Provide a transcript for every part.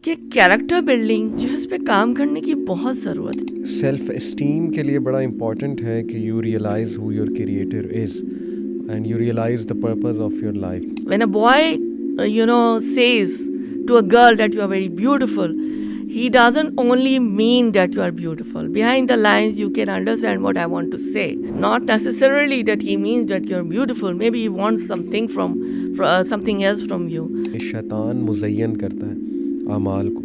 کہ character building جو ہے اس پہ کام کرنے کی بہت ضرورت ہے. سیلف اسٹیم کے لیے بڑا امپورٹنٹ ہے کہ you realise who your creator is and you realise the purpose of your life. When a boy, says to a girl that you are very beautiful, he doesn't only mean that you are beautiful. Behind the lines, you can understand what I want to say. Not necessarily that he means that you're beautiful. Maybe he wants something something else from you. شیطان مزین کرتا ہے اعمال کو,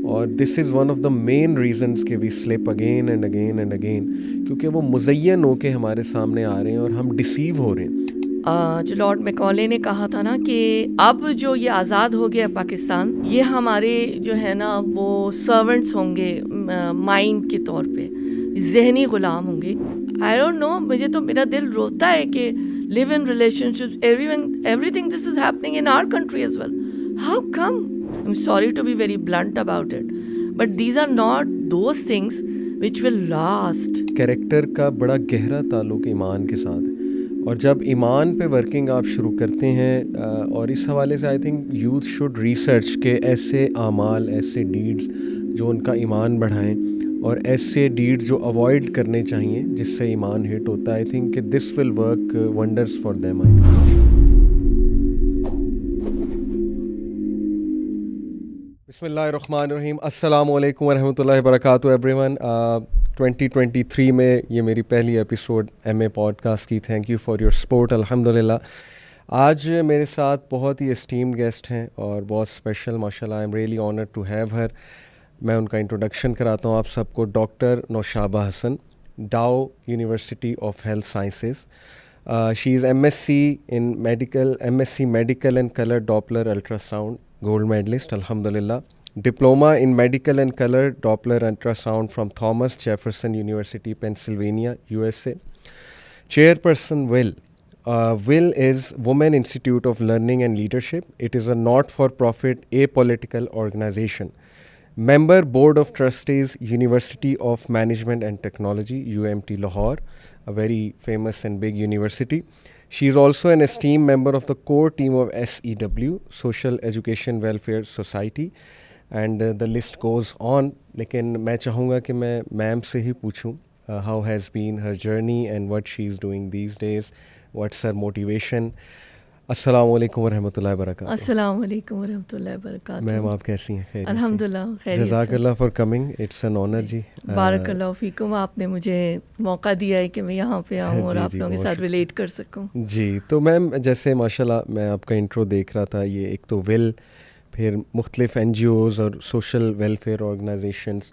اور this is one of the main reasons کہ we slip again and again and again, کیونکہ وہ مزین ہو کے ہمارے سامنے آ رہے ہیں اور ہم ڈیسیو ہو رہے ہیں. جو لارڈ میکالے نے کہا تھا نا کہ اب جو یہ آزاد ہو گیا پاکستان, یہ ہمارے جو ہے نا وہ سرونٹس ہوں گے مائنڈ کے طور پہ, ذہنی غلام ہوں گے. آئی ڈونٹ نو, مجھے تو میرا دل روتا ہے کہ live in relationships, everything this is happening in our country as well. How come? I'm sorry to be very blunt about it, but these are not those things which will last. Character کا بڑا گہرا تعلق ایمان کے ساتھ ہے, اور جب ایمان پہ ورکنگ آپ شروع کرتے ہیں, اور اس حوالے سے I think youth should research کہ ایسے اعمال, ایسے ڈیڈز جو ان کا ایمان بڑھائیں, اور ایسے ڈیڈز جو اوائڈ کرنے چاہیے جس سے ایمان ہٹ ہوتا ہے. آئی تھنک کہ this will work wonders for them. I think بسم اللہ الرحمن الرحیم. السلام علیکم ورحمۃ اللہ وبرکاتہ ایوری ون. 2023 میں یہ میری پہلی ایپیسوڈ ایم اے پوڈ کاسٹ کی. Thank you for your support. الحمد للہ آج میرے ساتھ بہت ہی اسٹیمڈ گیسٹ ہیں اور بہت اسپیشل, ماشاء اللہ. I am really honoured to have her. میں ان کا انٹروڈکشن کراتا ہوں آپ سب کو. Doctor Nushaba Hassan, Dow University of Health Sciences. She is M S C medical and colour Doppler ultrasound gold medallist, الحمد للہ. Diploma in medical and colour Doppler ultrasound from Thomas Jefferson University Pennsylvania USA. Chairperson WIL is Women Institute of Learning and Leadership. It is a not-for-profit apolitical organization. Member Board of Trustees, University of Management and Technology, UMT Lahore, a very famous and big university. She is also an esteemed member of the core team of SEW, Social Education Welfare Society, and the list goes on. لیکن میں چاہوں گا کہ میں میم سے ہی پوچھوں how has been her journey and what she is doing these days, what's her motivation. السلام علیکم ورحمۃ اللہ وبرکاتہ. السلام علیکم ورحمۃ اللہ وبرکاتہ. میم آپ کیسی ہیں؟ خیر؟ الحمد للہ خیریت. جزاک اللہ for coming, it's an honour. جی بارک اللہ فیکم, آپ نے مجھے موقع دیا ہے کہ میں یہاں پہ آؤں اور آپ لوگوں کے ساتھ ریلیٹ کر سکوں. جی تو میم جیسے ماشاء اللہ میں آپ کا انٹرو دیکھ رہا تھا, یہ ایک تو WIL, پھر مختلف NGOs اور social welfare organisations.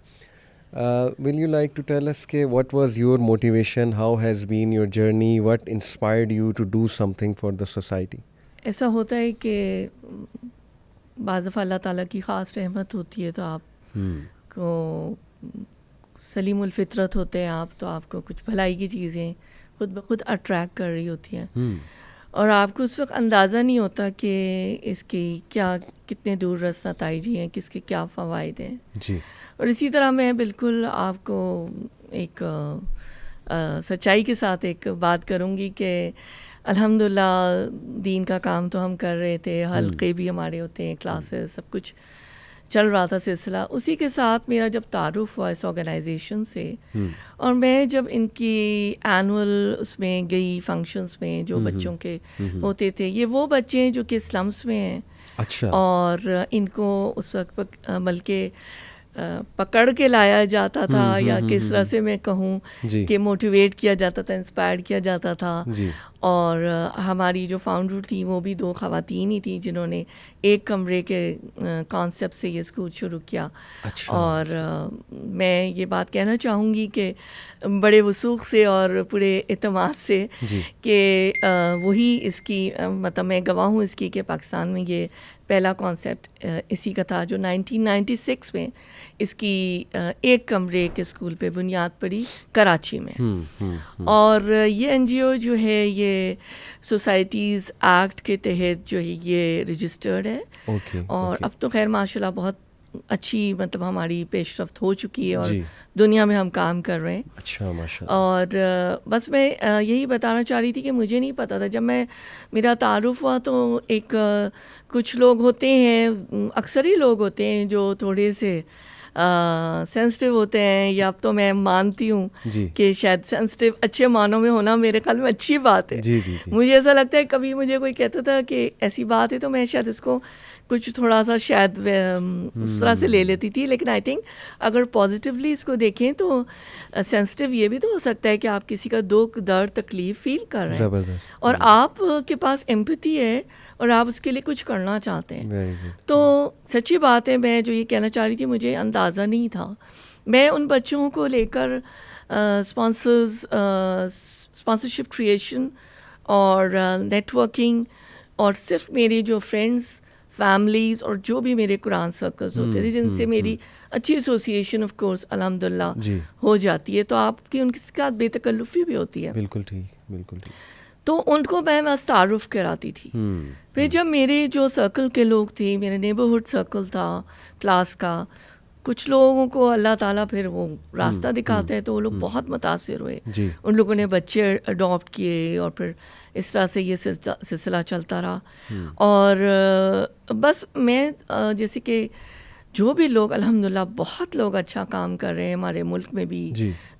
Will you like to tell us کہ what was your motivation, how has been your journey, what inspired you to do something for the society? ایسا ہوتا ہے کہ بعض دفعہ اللہ تعالیٰ کی خاص رحمت ہوتی ہے تو آپ کو سلیم الفطرت ہوتے ہیں آپ, تو آپ کو کچھ بھلائی کی چیزیں خود بخود اٹریکٹ کر رہی ہوتی ہیں, اور آپ کو اس وقت اندازہ نہیں ہوتا کہ اس کی کیا کتنے دور رس نتائج ہیں, کس کے کیا فوائد ہیں. جی. اور اسی طرح میں بالکل آپ کو ایک سچائی کے ساتھ ایک بات کروں گی کہ الحمدللہ دین کا کام تو ہم کر رہے تھے, حلقے بھی ہمارے ہوتے ہیں, کلاسز, سب کچھ چل رہا تھا سلسلہ. اسی کے ساتھ میرا جب تعارف ہوا اس آرگنائزیشن سے, اور میں جب ان کی اینول اس میں گئی فنکشنس میں جو بچوں کے ہوتے تھے, یہ وہ بچے ہیں جو کہ سلمس میں ہیں. اچھا. اور ان کو اس وقت بلکہ پکڑ کے لایا جاتا تھا, یا کس طرح سے میں کہوں کہ موٹیویٹ کیا جاتا تھا, انسپائر کیا جاتا تھا. اور ہماری جو فاؤنڈر تھیں وہ بھی 2 خواتین ہی تھیں جنہوں نے ایک کمرے کے کانسیپٹ سے یہ اسکول شروع کیا. اور میں یہ بات کہنا چاہوں گی کہ بڑے وثوق سے اور پورے اعتماد سے کہ وہی اس کی مطلب میں گواہ ہوں اس کی کہ پاکستان میں یہ پہلا کانسیپٹ اسی کا تھا جو 1996 میں اس کی ایک کمرے کے اسکول پہ بنیاد پڑی کراچی میں. اور یہ NGO جو ہے یہ سوسائٹیز ایکٹ کے تحت جو ہے یہ رجسٹرڈ ہے. اور اب تو خیر ماشاء اللہ بہت اچھی مطلب ہماری پیش رفت ہو چکی ہے اور دنیا میں ہم کام کر رہے ہیں. اچھا ماشاءاللہ. اور بس میں یہی بتانا چاہ رہی تھی کہ مجھے نہیں پتا تھا, جب میرا تعارف ہوا تو ایک کچھ لوگ ہوتے ہیں, اکثر ہی لوگ ہوتے ہیں جو تھوڑے سے سینسٹیو ہوتے ہیں, یا اب تو میں مانتی ہوں کہ شاید سینسٹیو اچھے معنوں میں ہونا میرے خیال میں اچھی بات ہے. مجھے ایسا لگتا ہے کبھی مجھے کوئی کہتا تھا کہ ایسی بات ہے تو میں شاید اس کو کچھ تھوڑا سا شاید اس طرح سے لے لیتی تھی, لیکن آئی تھنک اگر پازیٹیولی اس کو دیکھیں تو سینسٹیو یہ بھی تو ہو سکتا ہے کہ آپ کسی کا دکھ درد تکلیف فیل کر رہے ہیں اور آپ کے پاس ایمپتھی ہے اور آپ اس کے لیے کچھ کرنا چاہتے ہیں. تو سچی بات ہے, میں جو یہ کہنا چاہ رہی تھی مجھے اندازہ نہیں تھا. میں ان بچوں کو لے کر اسپانسرشپ کریشن اور نیٹ ورکنگ اور صرف میرے جو فرینڈس فیملیز اور جو بھی میرے قرآن سرکلز ہوتے تھے جن سے میری اچھی ایسوسیشن آف کورس الحمدللہ ہو جاتی ہے, تو آپ کی ان کے ساتھ بے تکلفی بھی ہوتی ہے. بالکل ٹھیک, بالکل ٹھیک. تو ان کو میں بس تعارف کراتی تھی. پھر جب میرے جو سرکل کے لوگ تھے, میرے نیبرہڈ سرکل تھا کلاس کا, کچھ لوگوں کو اللہ تعالیٰ پھر وہ راستہ دکھاتے ہیں تو وہ لوگ بہت متاثر ہوئے. ان لوگوں نے بچے اڈاپٹ کیے اور پھر اس طرح سے یہ سلسلہ چلتا رہا. اور بس میں جیسے کہ جو بھی لوگ الحمدللہ بہت لوگ اچھا کام کر رہے ہیں ہمارے ملک میں بھی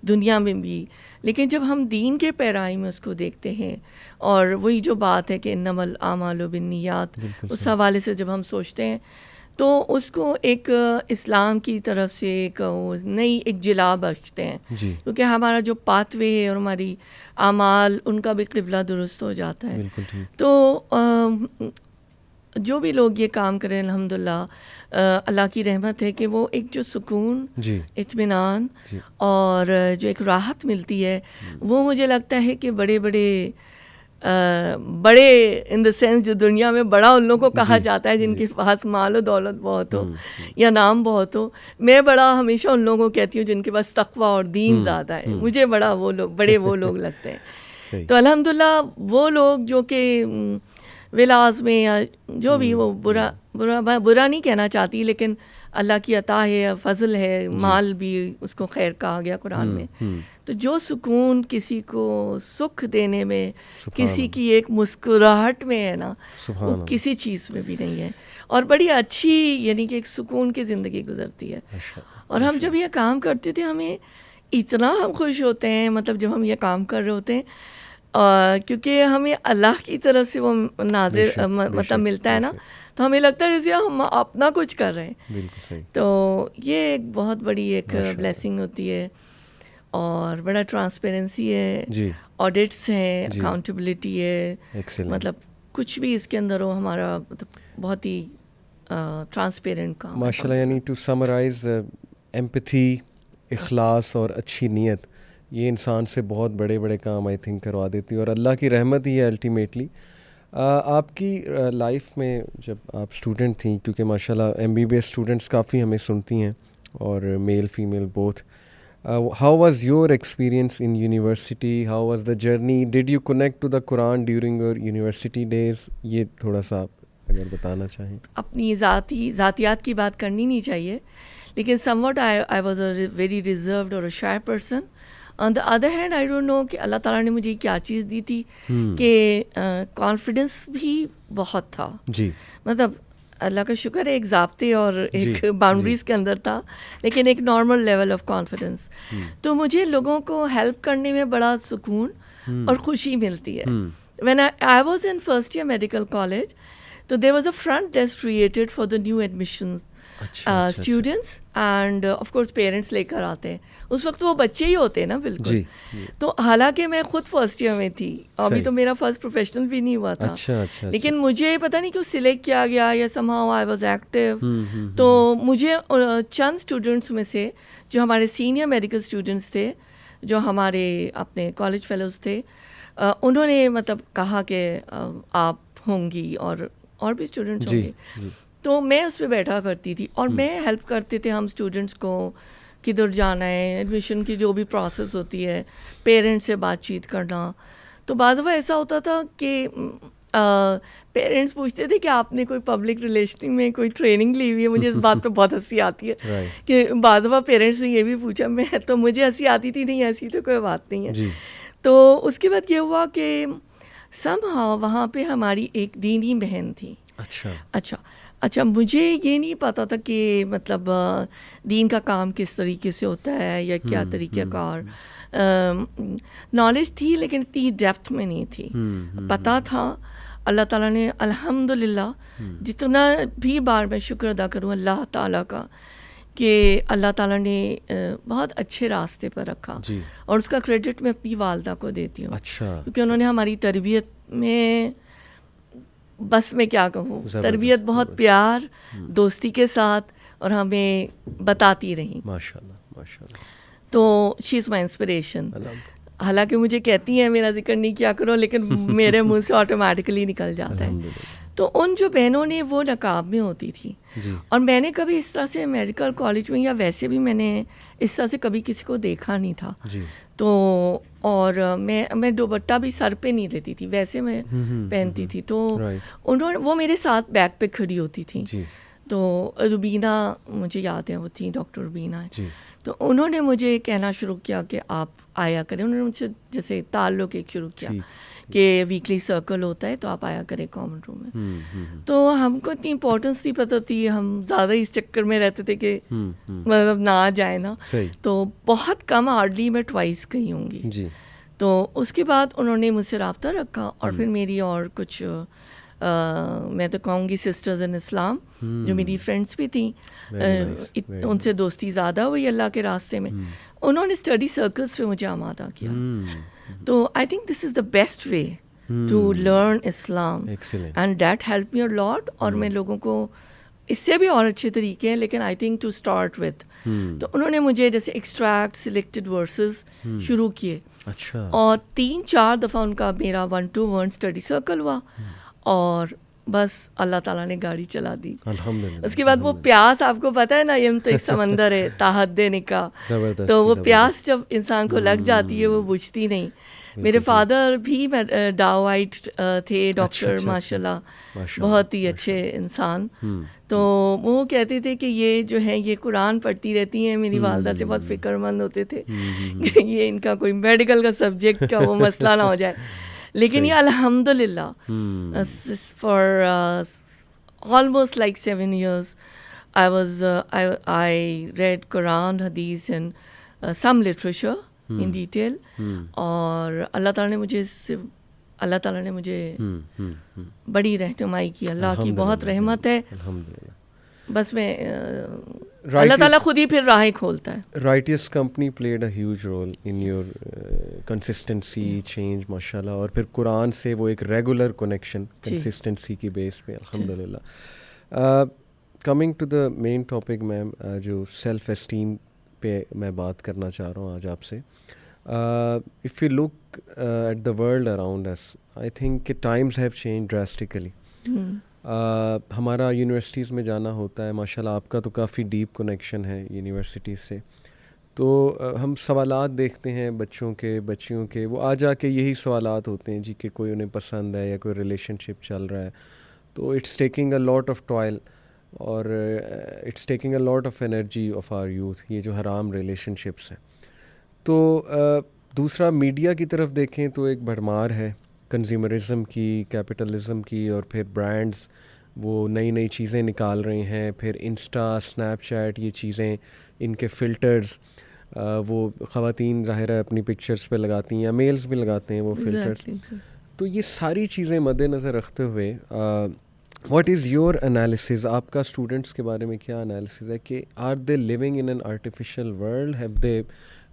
دنیا میں بھی, لیکن جب ہم دین کے پیرائی میں اس کو دیکھتے ہیں اور وہی جو بات ہے کہ انما الاعمال بالنیات, اس حوالے سے جب ہم سوچتے ہیں تو اس کو ایک اسلام کی طرف سے ایک نئی ایک جلا بخشتے ہیں, کیونکہ ہمارا جو پاتھ وے ہے اور ہماری اعمال ان کا بھی قبلہ درست ہو جاتا ہے. تو جو بھی لوگ یہ کام کریں الحمدللہ اللہ کی رحمت ہے کہ وہ ایک جو سکون اطمینان اور جو ایک راحت ملتی ہے وہ مجھے لگتا ہے کہ بڑے ان دا سینس جو دنیا میں بڑا ان لوگوں کو کہا جاتا ہے جن کے پاس مال و دولت بہت ہو یا نام بہت ہو. میں بڑا ہمیشہ ان لوگوں کو کہتی ہوں جن کے پاس تقویٰ اور دین زیادہ ہے, مجھے وہ لوگ لگتے ہیں. تو الحمدللہ وہ لوگ جو کہ ولاز میں یا جو بھی وہ برا نہیں کہنا چاہتی, لیکن اللہ کی عطا ہے, فضل ہے, مال بھی اس کو خیر کہا گیا قرآن میں. تو جو سکون کسی کو سکھ دینے میں, کسی کی ایک مسکراہٹ میں ہے نا, وہ کسی چیز میں بھی نہیں ہے. اور بڑی اچھی یعنی کہ ایک سکون کی زندگی گزرتی ہے. اور ہم جب یہ کام کرتے تھے ہمیں اتنا ہم خوش ہوتے ہیں, مطلب جب ہم یہ کام کر رہے ہوتے ہیں کیونکہ ہمیں اللہ کی طرف سے وہ نازل مطلب ملتا ہے نا, تو ہمیں لگتا ہے جیسے ہم اپنا کچھ کر رہے ہیں. بالکل صحیح. تو یہ ایک بہت بڑی ایک بلیسنگ ہوتی ہے اور بڑا ٹرانسپیرنسی ہے, آڈٹس ہیں, اکاؤنٹیبلٹی ہے, مطلب کچھ بھی اس کے اندر ہو ہمارا مطلب بہت ہی ٹرانسپیرنٹ کام ماشاء اللہ. یعنی ٹو سمرائز, ایمپتھی, اخلاص اور اچھی نیت یہ انسان سے بہت بڑے بڑے کام آئی تھنک کروا دیتی ہے, اور اللہ کی رحمت ہی ہے الٹیمیٹلی. آپ کی لائف میں جب آپ اسٹوڈنٹ تھیں, کیونکہ ماشاء اللہ MBBS اسٹوڈنٹس کافی ہمیں سنتی ہیں اور male female both, how was your experience in university, how was the journey, did you connect to the Quran during your university days, یہ تھوڑا سا آپ اگر بتانا چاہیں. اپنی ذاتیات کی بات کرنی نہیں چاہیے, لیکن somewhat I was a very reserved اور a shy person. On the other hand I don't know کہ اللہ تعالیٰ نے مجھے کیا چیز دی تھی کہ کانفیڈنس بھی بہت تھا. مطلب اللہ کا شکر ہے ایک ضابطے اور ایک باؤنڈریز کے اندر تھا, لیکن ایک نارمل لیول آف کانفیڈنس. تو مجھے لوگوں کو ہیلپ کرنے میں بڑا سکون اور خوشی ملتی ہے. When I was in first year medical college, تو there was a front desk created for the new admissions students, and of course parents لے کر آتے ہیں. اس وقت وہ بچے ہی ہوتے ہیں نا بالکل. تو حالانکہ میں خود فرسٹ ایئر میں تھی, ابھی تو میرا فرسٹ پروفیشنل بھی نہیں ہوا تھا, لیکن مجھے پتہ نہیں کیوں سلیکٹ کیا گیا یا some how I was active. تو مجھے چند اسٹوڈنٹس میں سے جو ہمارے سینئر میڈیکل اسٹوڈنٹس تھے, جو ہمارے اپنے کالج فیلوز تھے, انہوں نے مطلب کہا کہ آپ ہوں گی اور بھی اسٹوڈنٹس ہوں گے. تو میں اس پہ بیٹھا کرتی تھی اور میں ہیلپ کرتے تھے ہم اسٹوڈنٹس کو, کدھر جانا ہے, ایڈمیشن کی جو بھی پروسیس ہوتی ہے, پیرنٹس سے بات چیت کرنا. تو بعض دفعہ ایسا ہوتا تھا کہ پیرنٹس پوچھتے تھے کہ آپ نے کوئی پبلک ریلیشننگ میں کوئی ٹریننگ لی ہوئی ہے. مجھے اس بات پہ بہت ہنسی آتی ہے کہ بعض دفعہ پیرنٹس نے یہ بھی پوچھا, میں تو مجھے ہنسی آتی تھی, نہیں ایسی تو کوئی بات نہیں ہے. تو اس کے بعد یہ ہوا کہ somehow وہاں پہ ہماری ایک دینی بہن تھی. اچھا مجھے یہ نہیں پتا تھا کہ مطلب دین کا کام کس طریقے سے ہوتا ہے یا کیا طریقہ کار. نالج تھی لیکن اتنی ڈیپتھ میں نہیں تھی. پتہ تھا اللہ تعالیٰ نے الحمدللہ جتنا بھی بار میں شکر ادا کروں اللہ تعالیٰ کا کہ اللہ تعالیٰ نے بہت اچھے راستے پر رکھا, اور اس کا کریڈٹ میں اپنی والدہ کو دیتی ہوں. کیونکہ انہوں نے ہماری تربیت میں, بس میں کیا کہوں, تربیت بہت پیار دوستی کے ساتھ اور ہمیں بتاتی رہیں. تو شی از مائی انسپریشن. حالانکہ مجھے کہتی ہیں میرا ذکر نہیں کیا کرو, لیکن میرے منہ سے آٹومیٹکلی نکل جاتا ہے. تو ان جو بہنوں نے وہ نقاب میں ہوتی تھی, اور میں نے کبھی اس طرح سے میڈیکل کالج میں یا ویسے بھی میں نے اس طرح سے کبھی کسی کو دیکھا نہیں تھا. تو اور میں دوپٹہ بھی سر پہ نہیں لیتی تھی, ویسے میں پہنتی تھی. تو انہوں نے وہ میرے ساتھ بیک پہ کھڑی ہوتی تھیں. تو روبینہ مجھے یاد ہے, وہ تھی ڈاکٹر روبینہ. تو انہوں نے مجھے کہنا شروع کیا کہ آپ آیا کریں. انہوں نے مجھ سے جیسے تعلق ایک شروع کیا کہ ویکلی سرکل ہوتا ہے تو آپ آیا کریں کامن روم میں. تو ہم کو اتنی امپورٹنس نہیں پتہ تھی, ہم زیادہ اس چکر میں رہتے تھے کہ مطلب نہ جائے نا. تو بہت کم, ہارڈلی میں ٹوائس گئی ہوں گی. تو اس کے بعد انہوں نے مجھ سے رابطہ رکھا, اور پھر میری اور کچھ میں تو کہوں گی سسٹرز ان اسلام جو میری فرینڈس بھی تھیں, ان سے دوستی زیادہ ہوئی اللہ کے راستے میں. انہوں نے اسٹڈی سرکلس پہ مجھے آمادہ کیا. تو I think this is the best way to learn Islam, and that help me a lot. اور میں لوگوں کو اس سے بھی اور اچھے طریقے ہیں, لیکن I think to start with. تو انہوں نے مجھے جیسے ایکسٹریکٹ سلیکٹڈ ورسز شروع کیے, اور 3-4 دفعہ ان کا میرا 1-to-1 اسٹڈی سرکل ہوا, اور بس اللہ تعالیٰ نے گاڑی چلا دی. اس کے بعد وہ پیاس, آپ کو پتہ ہے نا, یہ تو ایک سمندر ہے تاحد نکاح. تو وہ پیاس جب انسان کو لگ جاتی ہے وہ بجھتی نہیں. میرے فادر بھی ڈاوائٹ تھے, ڈاکٹر, ماشاء اللہ بہت ہی اچھے انسان. تو وہ کہتے تھے کہ یہ جو ہے یہ قرآن پڑھتی رہتی ہیں. میری والدہ سے بہت فکر مند ہوتے تھے کہ یہ ان کا کوئی میڈیکل کا سبجیکٹ کا وہ مسئلہ نہ ہو جائے. لیکن یہ الحمدللہ for almost like 7 years I read Quran, Hadith and some literature in detail. اور اللہ تعالیٰ نے مجھے بڑی رہنمائی کی. اللہ کی بہت رحمت ہے. بس میں اللہ تعالیٰ خود ہی پھر راہیں کھولتا ہے. Righteous company played a huge role in your consistency change ماشاءاللہ, اور پھر قرآن سے وہ ایک ریگولر کنیکشن کنسسٹنسی کی بیس پہ الحمدللہ. Coming to the main topic ma'am, جو سیلف اسٹیم پہ میں بات کرنا چاہ رہا ہوں آج آپ سے. If you look at the world around us, I think کہ ٹائمز ہیو چینج ڈراسٹیکلی. ہمارا یونیورسٹیز میں جانا ہوتا ہے, ماشاء اللہ آپ کا تو کافی ڈیپ کنیکشن ہے یونیورسٹیز سے. تو ہم سوالات دیکھتے ہیں بچوں کے بچیوں کے, وہ آ جا کے یہی سوالات ہوتے ہیں جی کہ کوئی انہیں پسند ہے یا کوئی ریلیشن شپ چل رہا ہے. تو it's taking a lot of toil, اور it's taking a lot of energy of our youth, یہ جو حرام ریلیشن شپس ہیں. تو دوسرا میڈیا کی طرف دیکھیں تو ایک بھرمار ہے کنزیومرزم کی, کیپٹلزم کی, اور پھر برانڈز وہ نئی نئی چیزیں نکال رہے ہیں. پھر انسٹا, اسنیپ چیٹ, یہ چیزیں, ان کے فلٹرز, وہ خواتین ظاہر ہے اپنی پکچرز پہ لگاتی ہیں, یا میلز بھی لگاتے ہیں وہ فلٹرز. تو یہ ساری چیزیں مد نظر رکھتے ہوئے واٹ از یور انالیسز, آپ کا اسٹوڈنٹس کے بارے میں کیا انالیسز ہے کہ are they living in an artificial world, have they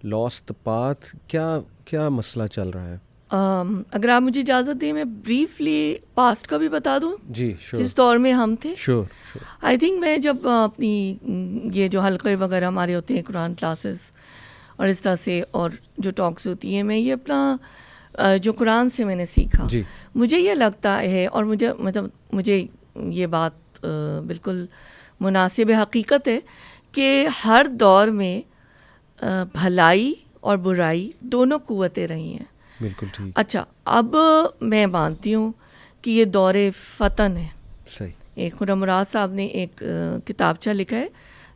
lost the path, کیا مسئلہ چل رہا ہے؟ اگر آپ مجھے اجازت دیں میں بریفلی پاسٹ کا بھی بتا دوں. جی, جس دور میں ہم تھے. شور. آئی تھنک میں جب اپنی یہ جو حلقے وغیرہ ہمارے ہوتے ہیں قرآن کلاسز اور اس طرح سے, اور جو ٹاکس ہوتی ہیں, میں یہ اپنا جو قرآن سے میں نے سیکھا, مجھے یہ لگتا ہے, اور مجھے یہ بات بالکل مناسب حقیقت ہے کہ ہر دور میں بھلائی اور برائی دونوں قوتیں رہی ہیں. بالکل ٹھیک. اچھا, اب میں مانتی ہوں کہ یہ دور فتن ہے. صحیح. ایک خرم مراد صاحب نے ایک کتابچہ لکھا ہے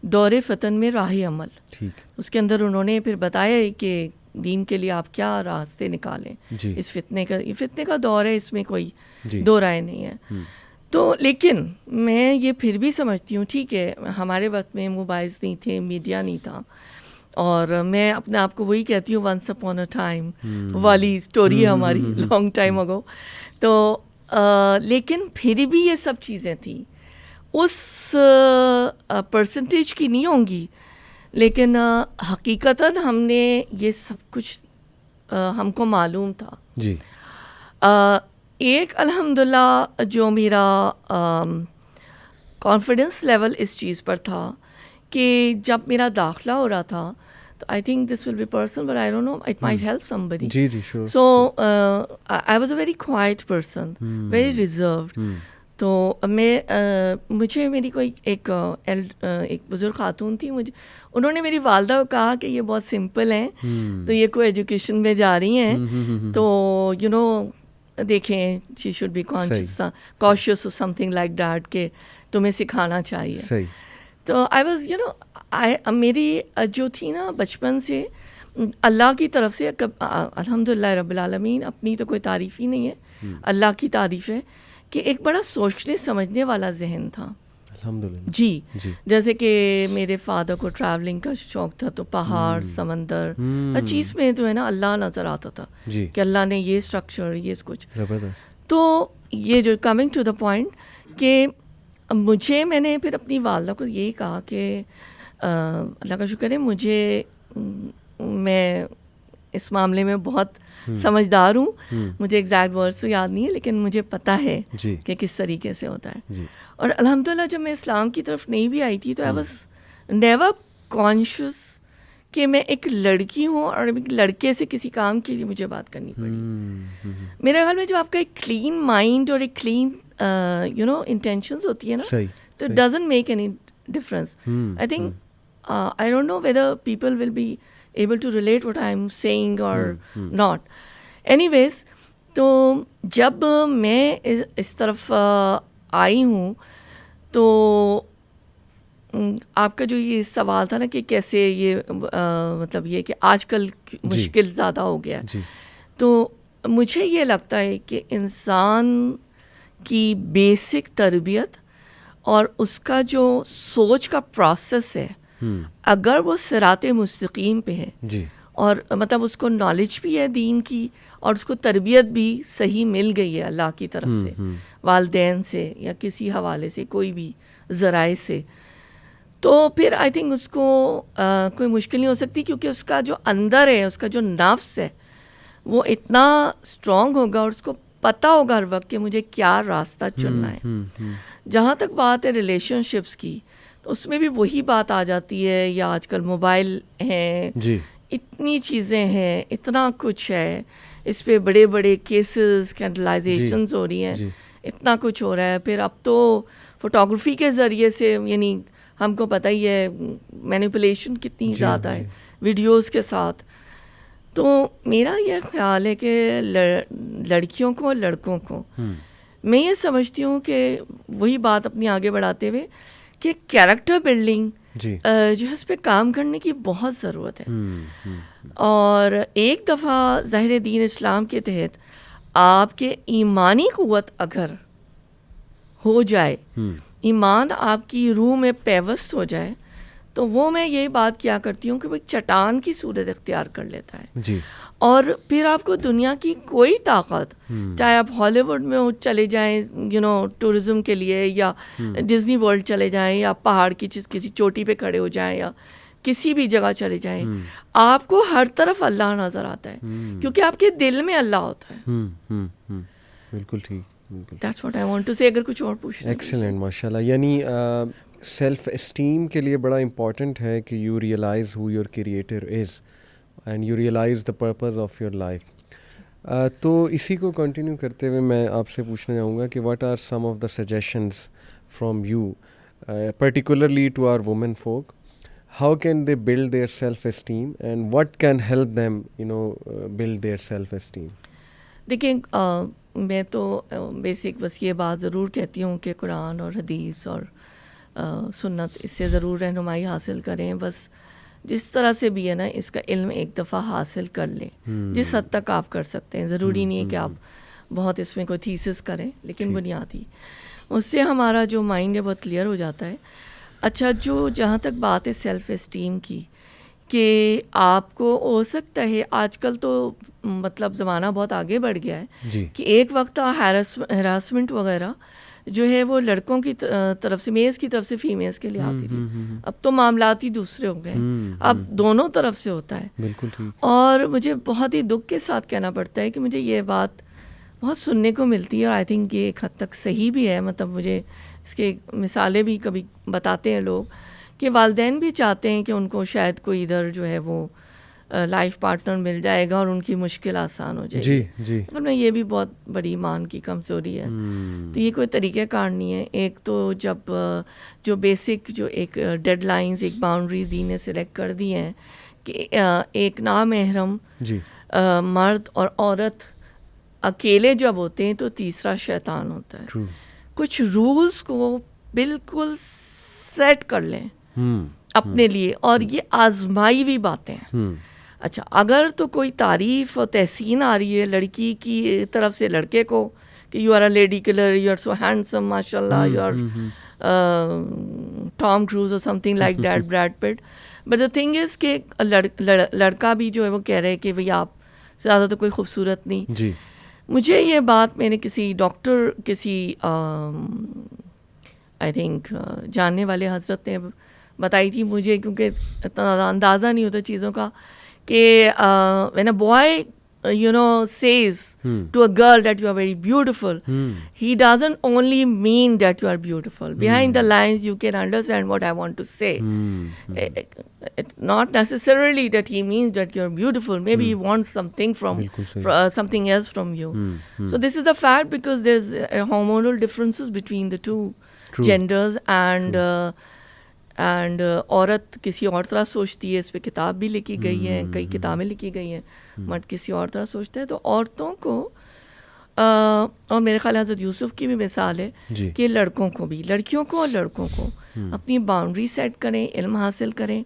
دور فتن میں راہ عمل. ٹھیک. اس کے اندر انہوں نے پھر بتایا کہ دین کے لیے آپ کیا راستے نکالیں. جی. اس فتنے کا دور ہے, اس میں کوئی جی. دو رائے نہیں ہے. تو لیکن میں یہ پھر بھی سمجھتی ہوں ٹھیک ہے ہمارے وقت میں موبائلز نہیں تھے, میڈیا نہیں تھا, اور میں اپنے آپ کو وہی کہتی ہوں ونس اپون اے ٹائم والی اسٹوری ہے ہماری, لانگ ٹائم اگو. تو لیکن پھر بھی یہ سب چیزیں تھیں, اس پرسنٹیج کی نہیں ہوں گی, لیکن حقیقتاً ہم نے یہ سب کچھ ہم کو معلوم تھا. جی. ایک الحمدللہ جو میرا کانفیڈنس لیول اس چیز پر تھا کہ جب میرا داخلہ ہو رہا تھا تو I think this will be personal but I don't know it might help somebody. جی جی sure. So I was a very quiet person, very reserved. تو مجھے میری کوئی ایک بزرگ خاتون تھی, انہوں نے میری والدہ کو کہا کہ یہ بہت سمپل ہیں, تو یہ کوئی ایجوکیشن میں جا رہی ہیں, تو یو نو دیکھیں شی شوڈ بی کانشیس اور سم تھنگ لائک دیٹ کہ تمہیں سکھانا چاہیے. صحیح. تو آئی واز یو نو میری جو تھی نا بچپن سے اللہ کی طرف سے الحمدللہ رب العالمین, اپنی تو کوئی تعریف ہی نہیں ہے, اللہ کی تعریف ہے کہ ایک بڑا سوچنے سمجھنے والا ذہن تھا. الحمدللہ. جی. جیسے کہ میرے فادر کو ٹریولنگ کا شوق تھا, تو پہاڑ, سمندر, ہر چیز میں جو ہے نا اللہ نظر آتا تھا کہ اللہ نے یہ اسٹرکچر, یہ کچھ. تو یہ جو کمنگ ٹو دا پوائنٹ کہ میں نے پھر اپنی والدہ کو یہی کہا کہ اللہ کا شکر ہے میں اس معاملے میں بہت سمجھدار ہوں, مجھے ایگزیکٹ ورڈز تو یاد نہیں ہے لیکن مجھے پتہ ہے کہ کس طریقے سے ہوتا ہے. اور الحمدللہ جب میں اسلام کی طرف نہیں بھی آئی تھی تو آئی واز نیور کانشیس کہ میں ایک لڑکی ہوں اور ایک لڑکے سے کسی کام کے لیے مجھے بات کرنی پڑی. میرے خیال میں جب آپ کا ایک کلین مائنڈ اور ایک کلین یو نو انٹینشنز ہوتی ہے نا, تو it doesn't make any difference. I think I don't know whether people will be able to relate what I'm saying or not. Anyways, تو جب میں اس طرف آئی ہوں تو آپ کا جو یہ سوال تھا نا کہ کیسے یہ مطلب یہ کہ آج کل مشکل زیادہ ہو گیا, تو مجھے یہ لگتا ہے کہ انسان کی بیسک تربیت اور اس کا جو سوچ کا پروسیس ہے, اگر وہ صراط مستقیم پہ ہے اور مطلب اس کو نالج بھی ہے دین کی اور اس کو تربیت بھی صحیح مل گئی ہے اللہ کی طرف سے, والدین سے یا کسی حوالے سے, کوئی بھی ذرائع سے, تو پھر آئی تھنک اس کو کوئی مشکل نہیں ہو سکتی, کیونکہ اس کا جو اندر ہے, اس کا جو نفس ہے, وہ اتنا اسٹرانگ ہوگا اور اس کو پتہ ہوگا ہر وقت کہ مجھے کیا راستہ چننا ہے. جہاں تک بات ہے ریلیشن شپس کی, تو اس میں بھی وہی بات آ جاتی ہے, یا آج کل موبائل ہیں, اتنی چیزیں ہیں, اتنا کچھ ہے, اس پہ بڑے بڑے کیسز اسکینڈلائزیشنز ہو رہی ہیں, اتنا کچھ ہو رہا ہے. پھر اب تو فوٹوگرافی کے ذریعے سے, یعنی ہم کو پتہ ہی ہے مینیپولیشن کتنی زیادہ ہے ویڈیوز کے ساتھ. تو میرا یہ خیال ہے کہ لڑکیوں کو, لڑکوں کو میں یہ سمجھتی ہوں کہ وہی بات اپنی آگے بڑھاتے ہوئے کہ کیریکٹر بلڈنگ جو ہے اس پہ کام کرنے کی بہت ضرورت ہے. اور ایک دفعہ ظاہر دین اسلام کے تحت آپ کے ایمانی قوت اگر ہو جائے, ایمان آپ کی روح میں پیوست ہو جائے, تو وہ میں یہی بات کیا کرتی ہوں کہ وہ ایک چٹان کی صورت اختیار کر لیتا ہے. اور پھر آپ کو دنیا کی کوئی طاقت, چاہے آپ ہالی ووڈ میں چلے جائیں یو نو ٹورزم کے لیے, یا ڈزنی ورلڈ چلے جائیں, یا پہاڑ کی کسی چوٹی پہ کھڑے ہو جائیں, یا کسی بھی جگہ چلے جائیں, آپ کو ہر طرف اللہ نظر آتا ہے, کیونکہ آپ کے دل میں اللہ ہوتا ہے. بالکل ٹھیک. That's what I want to say. اگر کچھ اور پوچھنا. ایکسلنٹ, ماشاء اللہ. یعنی سیلف اسٹیم کے لیے بڑا امپورٹنٹ ہے کہ you realise who your creator is and you realise the purpose of your life. تو اسی کو کنٹینیو کرتے ہوئے میں آپ سے پوچھنا چاہوں گا کہ what are some of the suggestions from you particularly to our women folk, how can they build their self esteem and what can help them you know build their self esteem. دیکھیں میں تو basic بس یہ بات ضرور کہتی ہوں کہ قرآن اور حدیث اور سنت اس سے ضرور رہنمائی حاصل کریں. بس جس طرح سے بھی ہے نا اس کا علم ایک دفعہ حاصل کر لیں جس حد تک آپ کر سکتے ہیں. ضروری نہیں ہے کہ آپ بہت اس میں کوئی تھیسس کریں, لیکن بنیادی اس سے ہمارا جو مائنڈ ہے بہت کلیئر ہو جاتا ہے. اچھا, جو جہاں تک بات ہے سیلف اسٹیم کی, کہ آپ کو ہو سکتا ہے آج کل تو مطلب زمانہ بہت آگے بڑھ گیا ہے کہ ایک وقت ہراسمنٹ وغیرہ جو ہے وہ لڑکوں کی طرف سے, میلز کی طرف سے فیمیلز کے لیے آتی تھی. اب تو معاملات ہی دوسرے ہو گئے, اب دونوں طرف سے ہوتا ہے. بالکل ٹھیک. اور مجھے بہت ہی دکھ کے ساتھ کہنا پڑتا ہے کہ مجھے یہ بات بہت سننے کو ملتی ہے, اور آئی تھنک یہ ایک حد تک صحیح بھی ہے. مطلب مجھے اس کے مثالیں بھی کبھی بتاتے ہیں لوگ کہ والدین بھی چاہتے ہیں کہ ان کو شاید کوئی ادھر جو ہے وہ لائف پارٹنر مل جائے گا اور ان کی مشکل آسان ہو جائے گی. جی اور میں یہ بھی بہت بڑی ایمان کی کمزوری ہے. تو یہ کوئی طریقہ کار نہیں ہے. ایک تو جب جو بیسک جو ایک ڈیڈ لائنز, ایک باؤنڈریز دین نے سلیکٹ کر دی ہیں کہ ایک نامحرم مرد اور عورت اکیلے جب ہوتے ہیں تو تیسرا شیطان ہوتا ہے. کچھ رولز کو بالکل سیٹ کر لیں اپنے لیے, اور یہ آزمائی ہوئی باتیں ہیں. اچھا, اگر تو کوئی تعریف اور تحسین آ رہی ہے لڑکی کی طرف سے لڑکے کو کہ you are a lady killer, you are so handsome, ماشاء اللہ, یو آر ٹام کروز اور something like that, Brad Pitt. But the thing is کہ لڑکا بھی جو ہے وہ کہہ رہے کہ بھئی آپ سے زیادہ تو کوئی خوبصورت نہیں. جی, مجھے یہ بات میں نے کسی ڈاکٹر, کسی آئی تھنک جاننے والے حضرت نے بتائی تھی مجھے, کیونکہ اتنا اندازہ نہیں ہوتا چیزوں کا, کہ when a boy says to a girl that you are very beautiful, he doesn't only mean that you are beautiful. Behind the lines you can understand what I want to say. It's not necessarily that he means that you are beautiful. Maybe he wants something something else from you. So this is the fact, because there's hormonal differences between the two genders, and عورت کسی اور طرح سوچتی ہے. اس پہ کتاب بھی لکھی گئی ہیں, کئی کتابیں لکھی گئی ہیں. مرد کسی اور طرح سوچتا ہے. تو عورتوں کو, اور میرے خیال حضرت یوسف کی بھی مثال ہے کہ لڑکوں کو بھی, لڑکیوں کو اور لڑکوں کو اپنی باؤنڈری سیٹ کریں, علم حاصل کریں,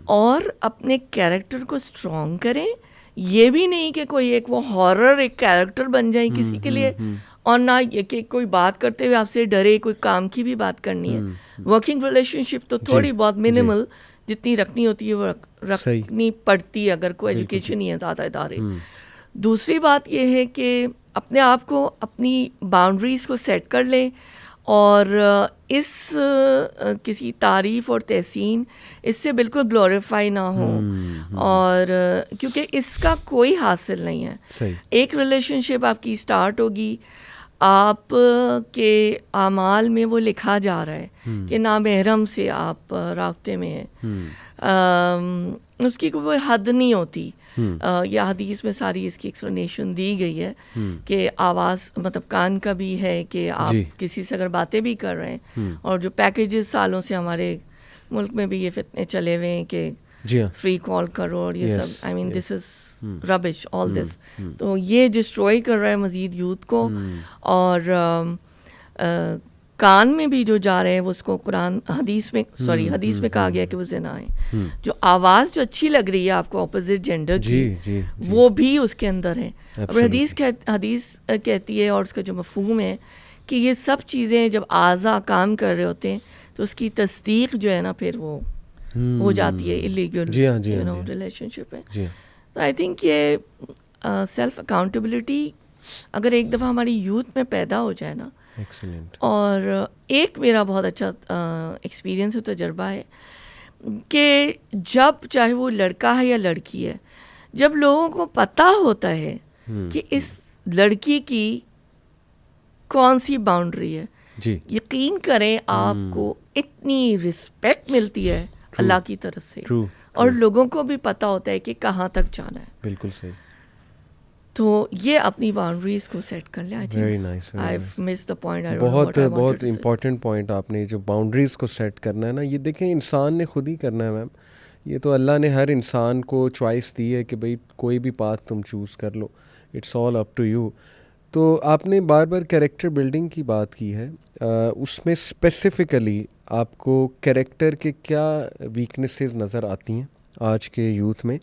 اور اپنے کیریکٹر کو اسٹرانگ کریں. یہ بھی نہیں کہ کوئی ایک وہ ہارر ایک کیریکٹر بن جائیں کسی کے لیے, اور نہ یہ کہ کوئی بات کرتے ہوئے آپ سے ڈرے. کوئی کام کی بھی بات کرنی ہے, ورکنگ ریلیشن شپ تو تھوڑی بہت منیمل جتنی رکھنی ہوتی ہے وہ رکھنی پڑتی ہے اگر کوئی ایجوکیشن نہیں ہے زیادہ ادارے. دوسری بات یہ ہے کہ اپنے آپ کو, اپنی باؤنڈریز کو سیٹ کر لیں, اور اس کسی تعریف اور تحسین اس سے بالکل گلوریفائی نہ ہوں, اور کیونکہ اس کا کوئی حاصل نہیں ہے. ایک ریلیشن شپ آپ کی اسٹارٹ ہوگی, آپ کے اعمال میں وہ لکھا جا رہا ہے کہ نامحرم سے آپ رابطے میں ہیں, اس کی کوئی حد نہیں ہوتی. یہ حدیث میں ساری اس کی ایکسپلینیشن دی گئی ہے کہ آواز مطلب کان کا بھی ہے کہ آپ کسی سے اگر باتیں بھی کر رہے ہیں, اور جو پیکیجز سالوں سے ہمارے ملک میں بھی یہ فتنے چلے ہوئے ہیں کہ فری کال کرو اور یہ سب, آئی مین دس از ربش آل دس. تو یہ ڈسٹروئی کر رہا ہے مزید یوتھ کو, اور کان میں بھی جو جا رہے ہیں وہ اس کو قرآن حدیث میں کہا گیا کہ وہ زنا ہے. جو آواز جو اچھی لگ رہی ہے آپ کو اپوزٹ جینڈر کی, وہ بھی اس کے اندر ہے. اور حدیث کہتی ہے, اور اس کا جو مفہوم ہے کہ یہ سب چیزیں جب اعضاء کام کر رہے ہوتے ہیں تو اس کی تصدیق جو ہے نا پھر وہ ہو جاتی ہے الیگل ریلیشن شپ ہے. تو آئی تھنک یہ سیلف اکاؤنٹیبلٹی اگر ایک دفعہ ہماری یوتھ میں پیدا ہو جائے نا, اور ایک میرا بہت اچھا ایکسپیرئنس ہے, تجربہ ہے کہ جب چاہے وہ لڑکا ہے یا لڑکی ہے, جب لوگوں کو پتہ ہوتا ہے کہ اس لڑکی کی کون سی باؤنڈری ہے, یقین کریں آپ کو اتنی رسپیکٹ ملتی ہے اللہ کی طرف سے, اور لوگوں کو بھی پتہ ہوتا ہے کہ کہاں تک جانا ہے. بالکل صحیح. تو یہ اپنی باؤنڈریز کو سیٹ کر لیں. بہت امپورٹنٹ پوائنٹ آپ نے, جو باؤنڈریز کو سیٹ کرنا ہے نا, یہ دیکھیں انسان نے خود ہی کرنا ہے میم. یہ تو اللہ نے ہر انسان کو چوائس دی ہے کہ بھئی کوئی بھی پاتھ تم چوز کر لو, it's all up to you. تو آپ نے بار بار کیریکٹر بلڈنگ کی بات کی ہے, اس میں اسپیسیفکلی آپ کو کیریکٹر کے کیا ویکنیسز نظر آتی ہیں آج کے یوتھ میں,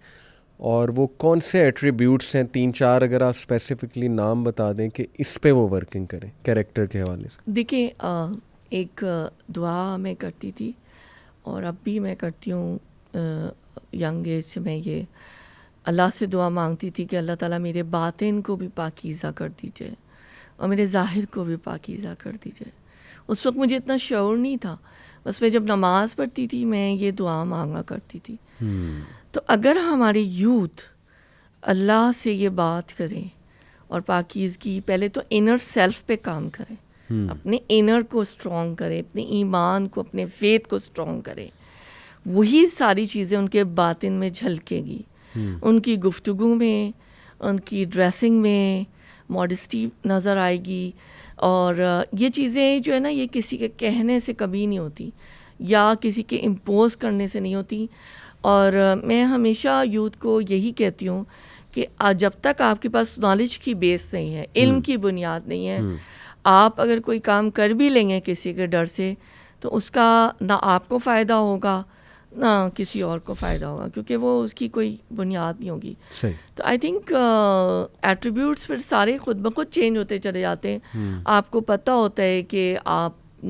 اور وہ کون سے ایٹریبیوٹس ہیں, 3-4 اگر آپ اسپیسیفکلی نام بتا دیں کہ اس پہ وہ ورکنگ کریں کیریکٹر کے حوالے سے. دیکھیں, ایک دعا میں کرتی تھی اور اب بھی میں کرتی ہوں ینگ ایج سے. میں یہ اللہ سے دعا مانگتی تھی کہ اللہ تعالیٰ میرے باطن کو بھی پاکیزہ کر دیجیے اور میرے ظاہر کو بھی پاکیزہ کر دیجیے. اس وقت مجھے اتنا شعور نہیں تھا, بس میں جب نماز پڑھتی تھی میں یہ دعا مانگا کرتی تھی. تو اگر ہمارے یوتھ اللہ سے یہ بات کریں اور پاکیزگی, پہلے تو انر سیلف پہ کام کریں, اپنے انر کو اسٹرانگ کریں, اپنے ایمان کو, اپنے فیتھ کو اسٹرانگ کریں, وہی ساری چیزیں ان کے باطن میں جھلکے گی. ان کی گفتگو میں, ان کی ڈریسنگ میں ماڈسٹی نظر آئے گی. اور یہ چیزیں جو ہے نا, یہ کسی کے کہنے سے کبھی نہیں ہوتی یا کسی کے امپوز کرنے سے نہیں ہوتی. اور میں ہمیشہ یوتھ کو یہی کہتی ہوں کہ جب تک آپ کے پاس نالج کی بیس نہیں ہے, علم کی بنیاد نہیں ہے, آپ اگر کوئی کام کر بھی لیں گے کسی کے ڈر سے, تو اس کا نہ آپ کو فائدہ ہوگا نہ کسی اور کو فائدہ ہوگا, کیونکہ وہ اس کی کوئی بنیاد نہیں ہوگی. تو آئی تھنک ایٹریبیوٹس پھر سارے خود بخود چینج ہوتے چلے جاتے ہیں. آپ کو پتہ ہوتا ہے کہ آپ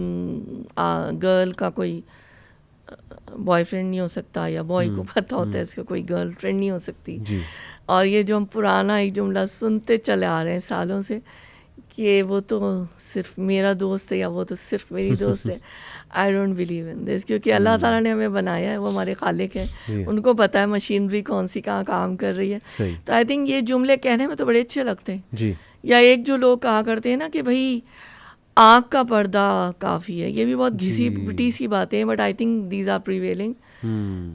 گرل کا کوئی بوائے فرینڈ نہیں ہو سکتا, یا بوائے کو پتہ ہوتا ہے اس کا کوئی گرل فرینڈ نہیں ہو سکتی. اور یہ جو ہم پرانا ایک جملہ سنتے چلے آ رہے ہیں سالوں سے کہ وہ تو صرف میرا دوست ہے یا وہ تو صرف میری دوست ہے, آئی ڈونٹ بلیو ان دس, کیونکہ اللہ تعالیٰ نے ہمیں بنایا ہے, وہ ہمارے خالق ہیں, ان کو پتہ ہے مشینری کون سی کہاں کام کر رہی ہے. تو آئی تھنک یہ جملے کہنے میں تو بڑے اچھے لگتے ہیں. یا ایک جو لوگ کہا کرتے ہیں نا کہ بھائی آنکھ کا پردہ کافی ہے, یہ بھی بہت گھسی پٹی سی باتیں ہیں, but I think these are prevailing.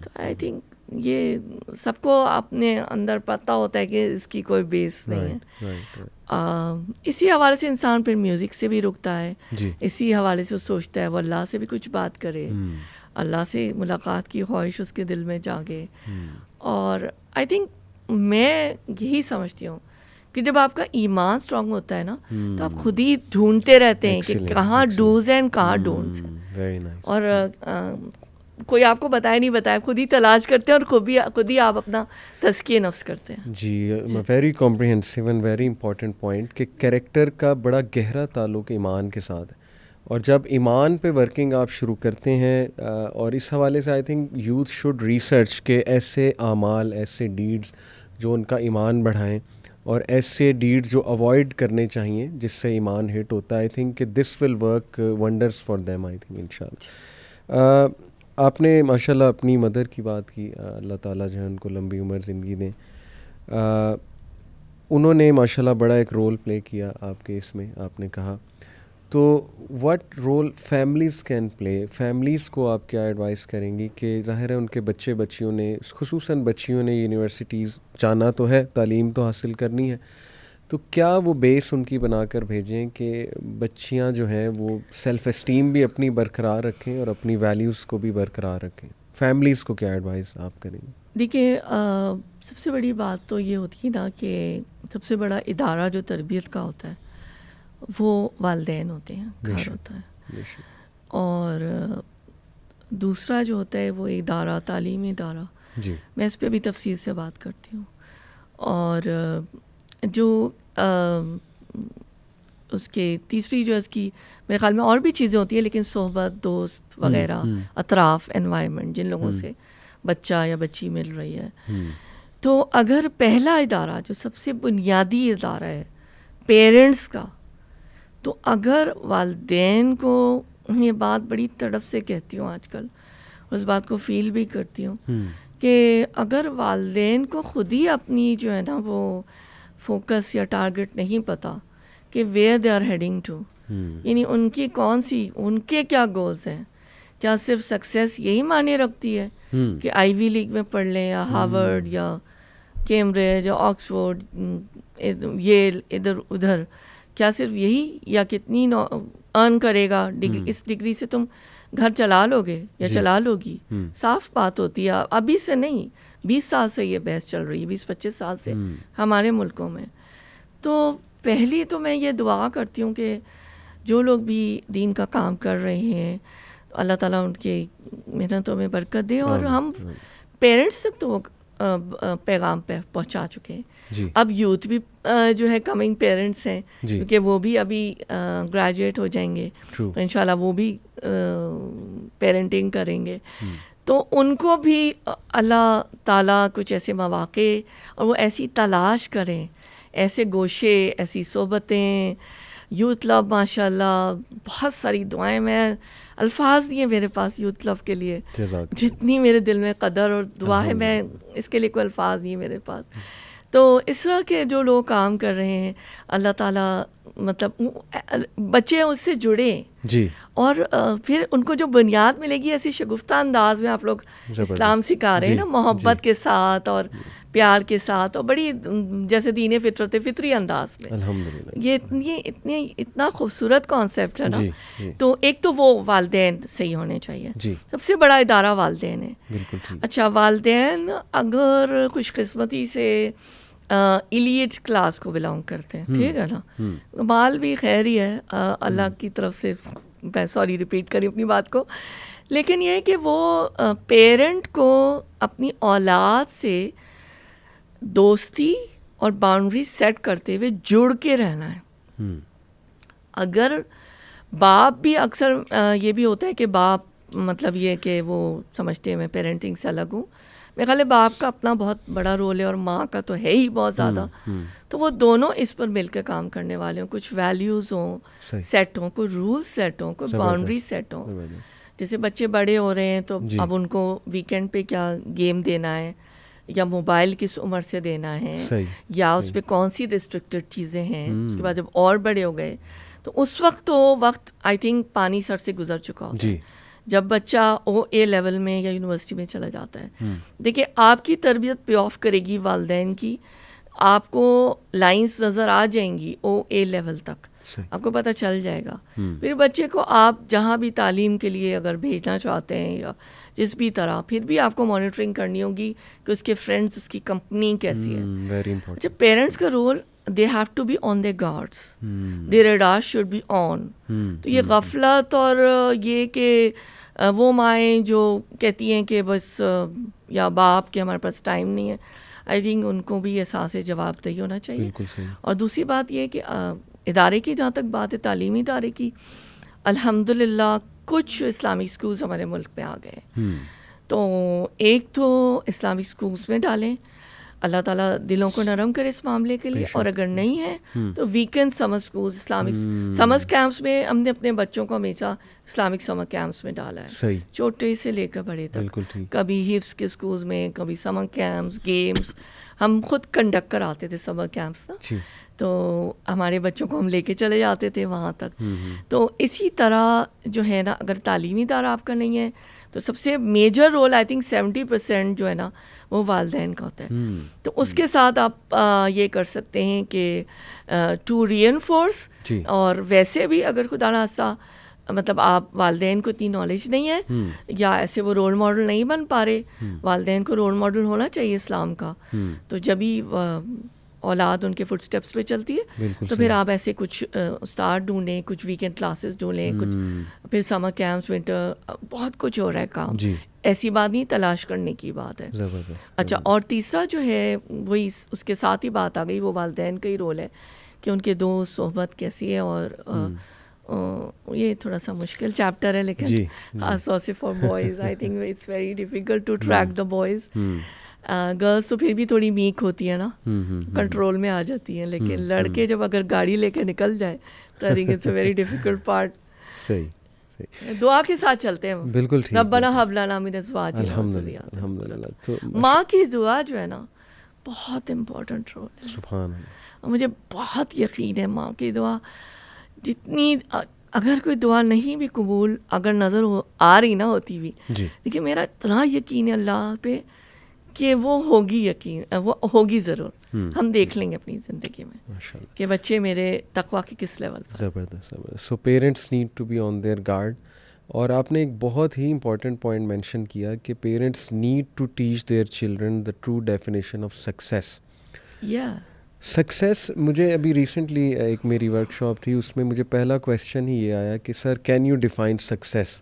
تو آئی تھنک یہ سب کو اپنے اندر پتہ ہوتا ہے کہ اس کی کوئی بیس نہیں ہے. اسی حوالے سے انسان پھر میوزک سے بھی رکتا ہے, اسی حوالے سے وہ سوچتا ہے وہ اللہ سے بھی کچھ بات کرے, اللہ سے ملاقات کی خواہش اس کے دل میں جاگے. اور آئی تھنک میں یہی سمجھتی ہوں کہ جب آپ کا ایمان اسٹرانگ ہوتا ہے نا, تو آپ خود ہی ڈھونڈتے رہتے ہیں کہ کہاں ڈوز ہیں کہاں ڈونٹس ہیں, اور کوئی آپ کو بتایا نہیں بتایا, خود ہی تلاش کرتے ہیں اور خود ہی آپ اپنا تزکیہ نفس کرتے ہیں. جی, very comprehensive and very important point کہ کیریکٹر کا بڑا گہرا تعلق ایمان کے ساتھ ہے, اور جب ایمان پہ ورکنگ آپ شروع کرتے ہیں, اور اس حوالے سے I think youth should research کہ ایسے اعمال, ایسے ڈیڈز جو ان کا ایمان بڑھائیں, اور ایسے ڈیڈز جو اوائڈ کرنے چاہیے جس سے ایمان ہٹ ہوتا ہے. آئی تھنک کہ this will work wonders for them, I think انشاءاللہ. آپ نے ماشاءاللہ اپنی مدر کی بات کی, اللہ تعالیٰ جو ہے ان کو لمبی عمر زندگی دیں. انہوں نے ماشاءاللہ بڑا ایک رول پلے کیا آپ کے اس میں, آپ نے کہا. تو what role families can play, families کو آپ کیا ایڈوائز کریں گی کہ ظاہر ہے ان کے بچیوں نے, خصوصاً بچیوں نے یونیورسٹیز جانا تو ہے, تعلیم تو حاصل کرنی ہے, تو کیا وہ بیس ان کی بنا کر بھیجیں کہ بچیاں جو ہیں وہ سیلف اسٹیم بھی اپنی برقرار رکھیں اور اپنی ویلیوز کو بھی برقرار رکھیں؟ فیملیز کو کیا ایڈوائز آپ کریں گے؟ دیکھیے, سب سے بڑی بات تو یہ ہوتی ہے نا کہ سب سے بڑا ادارہ جو تربیت کا ہوتا ہے وہ والدین ہوتے ہیں, گھر ہوتا ہے. اور دوسرا جو ہوتا ہے وہ ادارہ, تعلیمی ادارہ. میں اس پہ بھی تفصیل سے بات کرتی ہوں. اور جو اس کے تیسری جو اس کی میرے خیال میں اور بھی چیزیں ہوتی ہیں, لیکن صحبت, دوست وغیرہ, اطراف, انوائرمنٹ, جن لوگوں سے بچہ یا بچی مل رہی ہے. تو اگر پہلا ادارہ جو سب سے بنیادی ادارہ ہے پیرنٹس کا, تو اگر والدین کو, یہ بات بڑی تڑپ سے کہتی ہوں آج کل, اس بات کو فیل بھی کرتی ہوں کہ اگر والدین کو خود ہی اپنی جو ہے نا وہ فوکس یا ٹارگٹ نہیں پتہ کہ where they are heading to, یعنی ان کی ان کے کیا گولز ہیں. کیا صرف سکسیس یہی معنی رکھتی ہے کہ آئی وی لیگ میں پڑھ لیں یا ہارورڈ یا کیمبرج یا آکسفورڈ, یہ ادھر ادھر, کیا صرف یہی, یا کتنی ارن کرے گا ڈگری, اس ڈگری سے تم گھر چلا لو گے یا چلا لو گی. صاف بات ہوتی ہے, ابھی سے نہیں, 20 سال سے یہ بحث چل رہی ہے, 20-25 سال سے ہمارے ملکوں میں. تو پہلی تو میں یہ دعا کرتی ہوں کہ جو لوگ بھی دین کا کام کر رہے ہیں اللہ تعالیٰ ان کی محنتوں میں برکت دے, اور ہم پیرنٹس تک تو وہ پیغام پہنچا چکے ہیں. اب یوتھ بھی جو ہے کمنگ پیرنٹس ہیں, کیونکہ وہ بھی ابھی گریجویٹ ہو جائیں گے, تو انشاءاللہ وہ بھی پیرنٹنگ کریں گے. تو ان کو بھی اللہ تعالیٰ کچھ ایسے مواقع اور وہ ایسی تلاش کریں, ایسے گوشے, ایسی صحبتیں. یوتھ لو ماشاء اللہ بہت ساری دعائیں, میں الفاظ نہیں ہیں میرے پاس یوتھ لو کے لیے, جتنی میرے دل میں قدر اور دعا ہے, میں اس کے لیے کوئی الفاظ نہیں ہے میرے پاس. تو اس طرح کے جو لوگ کام کر رہے ہیں اللہ تعالیٰ مطلب بچے اس سے جڑیں جی, اور پھر ان کو جو بنیاد ملے گی ایسی شگفتہ انداز میں آپ لوگ اسلام سکھا رہے ہیں نا, محبت کے ساتھ اور پیار کے ساتھ, اور بڑی جیسے دین فطرت فطری انداز میں. الحمدللہ یہ اتنا خوبصورت کانسیپٹ ہے نا. تو ایک تو وہ والدین صحیح ہونے چاہیے, سب سے بڑا ادارہ والدین ہے. اچھا, والدین اگر خوش قسمتی سے ایلیٹ کلاس کو بلانگ کرتے ہیں, ٹھیک ہے نا, مال بھی خیر ہی ہے اللہ کی طرف سے, میں سوری ریپیٹ کری اپنی بات کو, لیکن یہ ہے کہ وہ پیرنٹ کو اپنی اولاد سے دوستی اور باؤنڈری سیٹ کرتے ہوئے جڑ کے رہنا ہے. اگر باپ بھی اکثر یہ بھی ہوتا ہے کہ باپ مطلب یہ کہ وہ سمجھتے ہیں میں پیرنٹنگ سے الگ ہوں, میرے خیال ہے باپ کا اپنا بہت بڑا رول ہے اور ماں کا تو ہے ہی بہت زیادہ. تو وہ دونوں اس پر مل کے کام کرنے والے ہوں, کچھ ویلیوز ہوں سیٹ ہوں, کوئی رول سیٹ ہوں, کوئی باؤنڈری سیٹ ہوں. جیسے بچے بڑے ہو رہے ہیں تو اب ان کو ویکینڈ پہ کیا گیم دینا ہے, یا موبائل کس عمر سے دینا ہے, یا اس پہ کون سی ریسٹرکٹیڈ چیزیں ہیں. اس کے بعد جب اور بڑے ہو گئے تو اس وقت تو وقت آئی تھنک پانی سر سے گزر چکا ہوتا ہے جب بچہ او اے لیول میں یا یونیورسٹی میں چلا جاتا ہے. دیکھیں آپ کی تربیت پے آف کرے گی والدین کی, آپ کو لائنز نظر آ جائیں گی او اے لیول تک, آپ کو پتہ چل جائے گا. پھر بچے کو آپ جہاں بھی تعلیم کے لیے اگر بھیجنا چاہتے ہیں یا جس بھی طرح, پھر بھی آپ کو مانیٹرنگ کرنی ہوگی کہ اس کے فرینڈس, اس کی کمپنی کیسی ہے. اچھا, پیرنٹس کا role, they have to be on their guards, their radar should be on. تو یہ غفلت اور یہ کہ وہ مائیں جو کہتی ہیں کہ بس یا باپ کہ ہمارے پاس ٹائم نہیں ہے, آئی تھنک ان کو بھی احساس جواب دہی ہونا چاہیے. اور دوسری بات یہ کہ ادارے کی جہاں تک بات ہے, تعلیمی ادارے کی, الحمدللہ کچھ اسلامک اسکولز ہمارے ملک میں آ گئے. تو ایک تو اسلامک اسکولز میں ڈالیں, اللہ تعالیٰ دلوں کو نرم کرے اس معاملے کے لیے. اور اگر نہیں ہے تو ویکینڈ سمر اسکولز, اسلامک سمر کیمپس میں ہم نے اپنے بچوں کو ہمیشہ اسلامک سمر کیمپس میں ڈالا ہے, چھوٹے سے لے کر بڑے تک. کبھی حفظ کے اسکولز میں, کبھی سمر کیمپس, گیمس ہم خود کنڈکٹ کراتے تھے سمر کیمپس نا, تو ہمارے بچوں کو ہم لے کے چلے جاتے تھے وہاں تک. تو اسی طرح جو ہے نا, اگر تعلیمی ادارہ آپ کا نہیں ہے تو سب سے میجر رول آئی تھنک 70% جو ہے نا وہ والدین کا ہوتا ہے. تو اس کے ساتھ آپ یہ کر سکتے ہیں کہ ٹو ری انفورس, اور ویسے بھی اگر خدا نخواستہ مطلب آپ والدین کو اتنی نالج نہیں ہے یا ایسے وہ رول ماڈل نہیں بن پا رہے, والدین کو رول ماڈل ہونا چاہیے اسلام کا, تو جبھی اولاد ان کے فٹ سٹیپس پہ چلتی ہے. تو پھر آپ ایسے کچھ استاد ڈھونڈیں, کچھ ویکینڈ کلاسز ڈھونڈیں, کچھ پھر سمر کیمپس, ونٹر, بہت کچھ ہو رہا ہے کام. ایسی بات نہیں, تلاش کرنے کی بات ہے. اچھا, اور تیسرا جو ہے وہی اس کے ساتھ ہی بات آ گئی, وہ والدین کا ہی رول ہے کہ ان کے دوست صحبت کیسی ہے. اور یہ تھوڑا سا مشکل چیپٹر ہے, لیکن خاص طور سے for boys I think it's very difficult to track the boys. Girls تو پھر بھی تھوڑی میک ہوتی ہے نا, کنٹرول میں آ جاتی ہیں, لیکن لڑکے جب اگر گاڑی لے کے نکل جائے تو I think it's a very difficult part. صحیح, دعا کے ساتھ چلتے ہیں. بالکل ٹھیک. ربنا ہب لنا من ازواجنا الحمدللہ. ماں کی دعا جو ہے نا بہت امپورٹنٹ رول ہے. سبحان اللہ. مجھے بہت یقین ہے ماں کی دعا جتنی, اگر کوئی دعا نہیں بھی قبول اگر نظر آ رہی نہ ہوتی بھی, لیکن میرا اتنا یقین ہے اللہ پہ کہ وہ ہوگی, یقین وہ ہوگی ضرور. ہم دیکھ لیں گے اپنی زندگی میں کہ بچے میرے تقویٰ کے کس لیول پر. زبردست. So parents need to be on their guard. اور آپ نے ایک بہت ہی امپورٹنٹ پوائنٹ مینشن کیا کہ parents need to teach their children the true definition of success. Success مجھے ابھی ریسنٹلی ایک میری ورک شاپ تھی, اس میں مجھے پہلا کویسچن ہی یہ آیا کہ سر کین یو ڈیفائن سکسیس.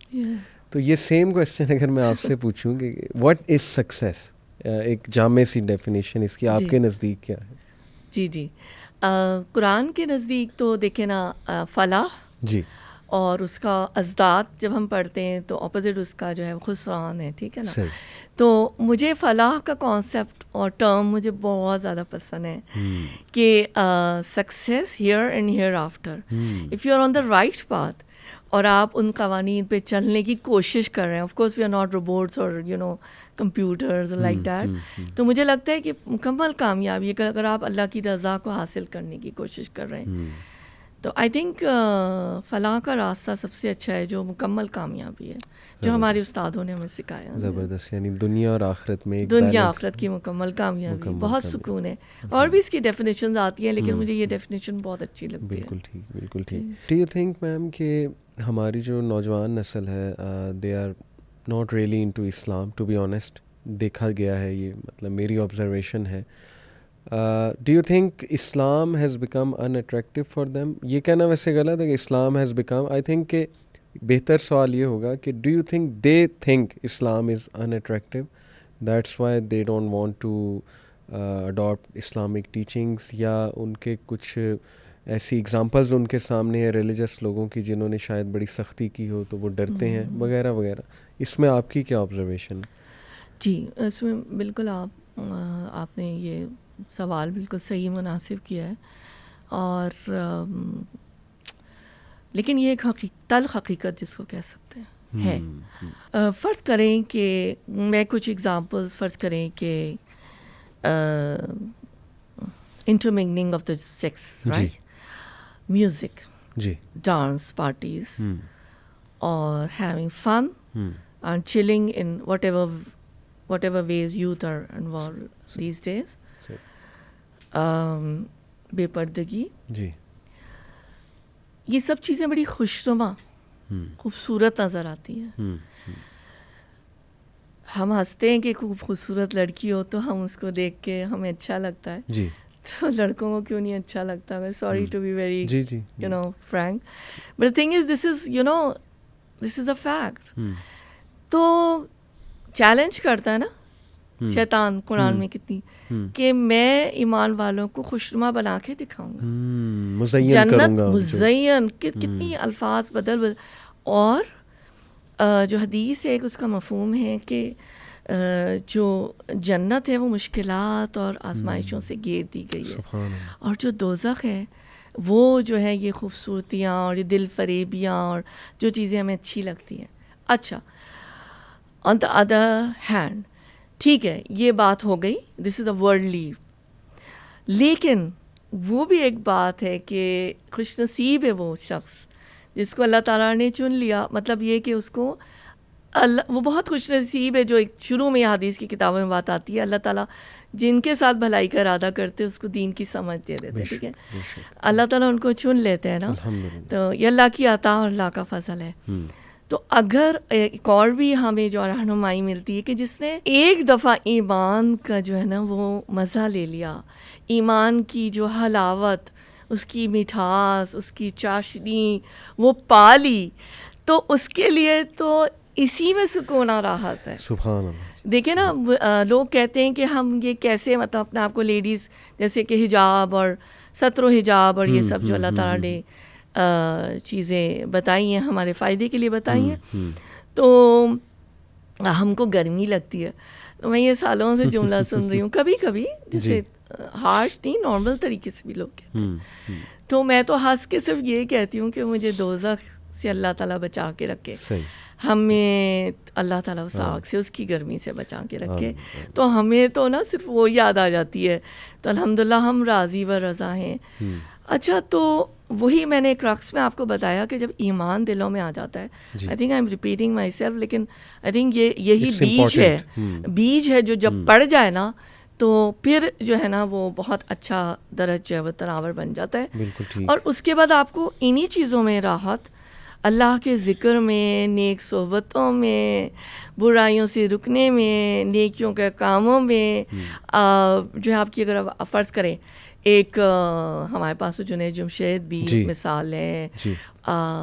تو یہ سیم کویسچن اگر میں آپ سے پوچھوں کہ واٹ از سکسیس, ایک جامع سی ڈیفینیشن اس کی آپ کے نزدیک کیا ہے؟ جی قرآن کے نزدیک تو دیکھیں نا فلاح جی, اور اس کا ازداد جب ہم پڑھتے ہیں تو اپوزٹ اس کا جو ہے خسران ہے, ٹھیک ہے نا. تو مجھے فلاح کا کانسیپٹ اور ٹرم مجھے بہت زیادہ پسند ہے کہ success here and hereafter, if you are on the right path اور آپ ان قوانین پہ چلنے کی کوشش کر رہے ہیں. Of course we are not robots اور کمپیوٹرز لائک دیٹ. تو مجھے لگتا ہے کہ مکمل کامیابی ہے اگر آپ اللہ کی رضا کو حاصل کرنے کی کوشش کر رہے ہیں. تو آئی تھنک فلاح کا راستہ سب سے اچھا ہے جو مکمل کامیابی ہے, جو ہمارے استادوں نے ہمیں سکھایا. زبردست, یعنی دنیا اور آخرت میں دنیا آخرت کی مکمل کامیابی, بہت سکون ہے. اور بھی اس کی ڈیفینیشنز آتی ہیں لیکن مجھے یہ ڈیفینیشن بہت اچھی لگتی ہے. بالکل ٹھیک, بالکل ٹھیک. ڈو یو تھنک میم کہ ہماری جو نوجوان نسل ہے they are not really into Islam, to be honest, دیکھا گیا ہے یہ, مطلب میری آبزرویشن ہے. Do you think Islam has become unattractive for them? یہ کہنا ویسے غلط ہے کہ Islam has become, I think کہ بہتر سوال یہ ہوگا کہ do you think they think Islam is unattractive, that's why they don't want to adopt Islamic teachings, یا ان کے کچھ ایسی اگزامپلز ان کے سامنے ہیں ریلیجس لوگوں کی جنہوں نے شاید بڑی سختی کی ہو تو وہ ڈرتے ہیں وغیرہ وغیرہ. اس میں آپ کی کیا آبزرویشن؟ جی اس میں بالکل آپ نے یہ سوال بالکل صحیح مناسب کیا ہے. اور لیکن یہ ایک تلخ حقیقت جس کو کہہ سکتے ہیں ہے. فرض کریں کہ میں کچھ ایگزامپلس فرض کریں کہ intermingling of the sexes, right, music, جی, ڈانس پارٹیز, اور having fun and chilling in whatever ways youth are involved these days. بے پردگی, جی, یہ سب چیزیں بڑی خوشنما خوبصورت نظر آتی ہیں. ہم ہنستے ہیں کہ خوب خوبصورت لڑکی ہو تو ہم اس کو دیکھ کے ہمیں اچھا لگتا ہے. جی, تو لڑکوں کو کیوں نہیں اچھا لگتا؟ سوری ٹو بی ویری جی, frank, but the thing is this is a fact. تو چیلنج کرتا ہے نا شیطان قرآن میں کتنی کہ میں ایمان والوں کو خوشنما بنا کے دکھاؤں گا, جنت مزین, کتنی الفاظ بدل. اور جو حدیث ہے اس کا مفہوم ہے کہ جو جنت ہے وہ مشکلات اور آزمائشوں سے گھیر دی گئی ہے, اور جو دوزخ ہے وہ جو ہے یہ خوبصورتیاں اور یہ دل فریبیاں اور جو چیزیں ہمیں اچھی لگتی ہیں. اچھا, آن دا ادر ہینڈ ٹھیک ہے یہ بات ہو گئی, دس از اے ورلڈلی, لیکن وہ بھی ایک بات ہے کہ خوش نصیب ہے وہ شخص جس کو اللہ تعالیٰ نے چن لیا. مطلب یہ کہ اس کو وہ بہت خوش نصیب ہے جو ایک شروع میں حدیث کی کتابوں میں بات آتی ہے, اللہ تعالیٰ جن کے ساتھ بھلائی کا ارادہ کرتے اس کو دین کی سمجھ دے دیتے. ٹھیک ہے, اللہ تعالیٰ ان کو چن لیتے ہیں نا, تو یہ اللہ کی عطا اور اللہ کا فضل ہے. تو اگر ایک اور بھی ہمیں جو رہنمائی ملتی ہے کہ جس نے ایک دفعہ ایمان کا جو ہے نا وہ مزہ لے لیا, ایمان کی جو حلاوت, اس کی مٹھاس, اس کی چاشنی وہ پا لی, تو اس کے لیے تو اسی میں سکون اور راحت ہے. سبحان اللہ. دیکھیں نا, لوگ کہتے ہیں کہ ہم یہ کیسے مطلب اپنے آپ کو لیڈیز جیسے کہ حجاب اور ستر و حجاب اور یہ سب جو اللہ تعالیٰ نے چیزیں بتائی ہیں ہمارے فائدے کے لیے بتائی ہیں, تو ہم کو گرمی لگتی ہے. تو میں یہ سالوں سے جملہ سن رہی ہوں, کبھی کبھی جیسے ہارش نہیں, نارمل طریقے سے بھی لوگ کہتے ہیں. تو میں تو ہنس کے صرف یہ کہتی ہوں کہ مجھے دوزخ سے اللہ تعالیٰ بچا کے رکھے, ہمیں اللہ تعالیٰ اس آگ سے, اس کی گرمی سے بچا کے رکھے. تو ہمیں تو نا صرف وہ یاد آ جاتی ہے, تو الحمدللہ ہم راضی و رضا ہیں. اچھا, تو وہی میں نے کرکس میں آپ کو بتایا کہ جب ایمان دلوں میں آ جاتا ہے, I think I am repeating my self, لیکن آئی تھنک یہی بیج ہے جو جب پڑ جائے نا تو پھر جو ہے نا وہ بہت اچھا درج جو ہے وہ تناور بن جاتا ہے. اور اس کے بعد آپ کو انہی چیزوں میں راحت اللہ کے ذکر میں, نیک صحبتوں میں, برائیوں سے رکنے میں, نیکیوں کے کاموں میں, جو ہے آپ کی اگر فرض کریں ایک ہمارے پاس جنید جمشید بھی مثال ہے,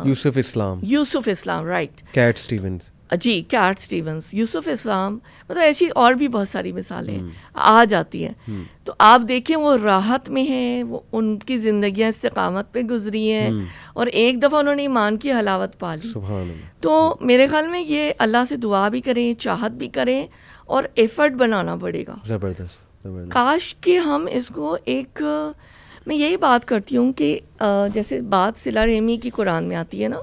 یوسف اسلام رائٹ, کیٹ اسٹیونز, جی کیٹ اسٹیونز, یوسف اسلام, مطلب ایسی اور بھی بہت ساری مثالیں آ جاتی ہیں. تو آپ دیکھیں وہ راحت میں ہیں, وہ ان کی زندگیاں استقامت پہ گزری ہیں, اور ایک دفعہ انہوں نے ایمان کی حلاوت پا لی. تو میرے خیال میں یہ اللہ سے دعا بھی کریں, چاہت بھی کریں, اور ایفرٹ بنانا پڑے گا. زبردست. کاش کہ ہم اس کو ایک, میں یہی بات کرتی ہوں کہ جیسے بات صلہ رحمی کی قرآن میں آتی ہے نا,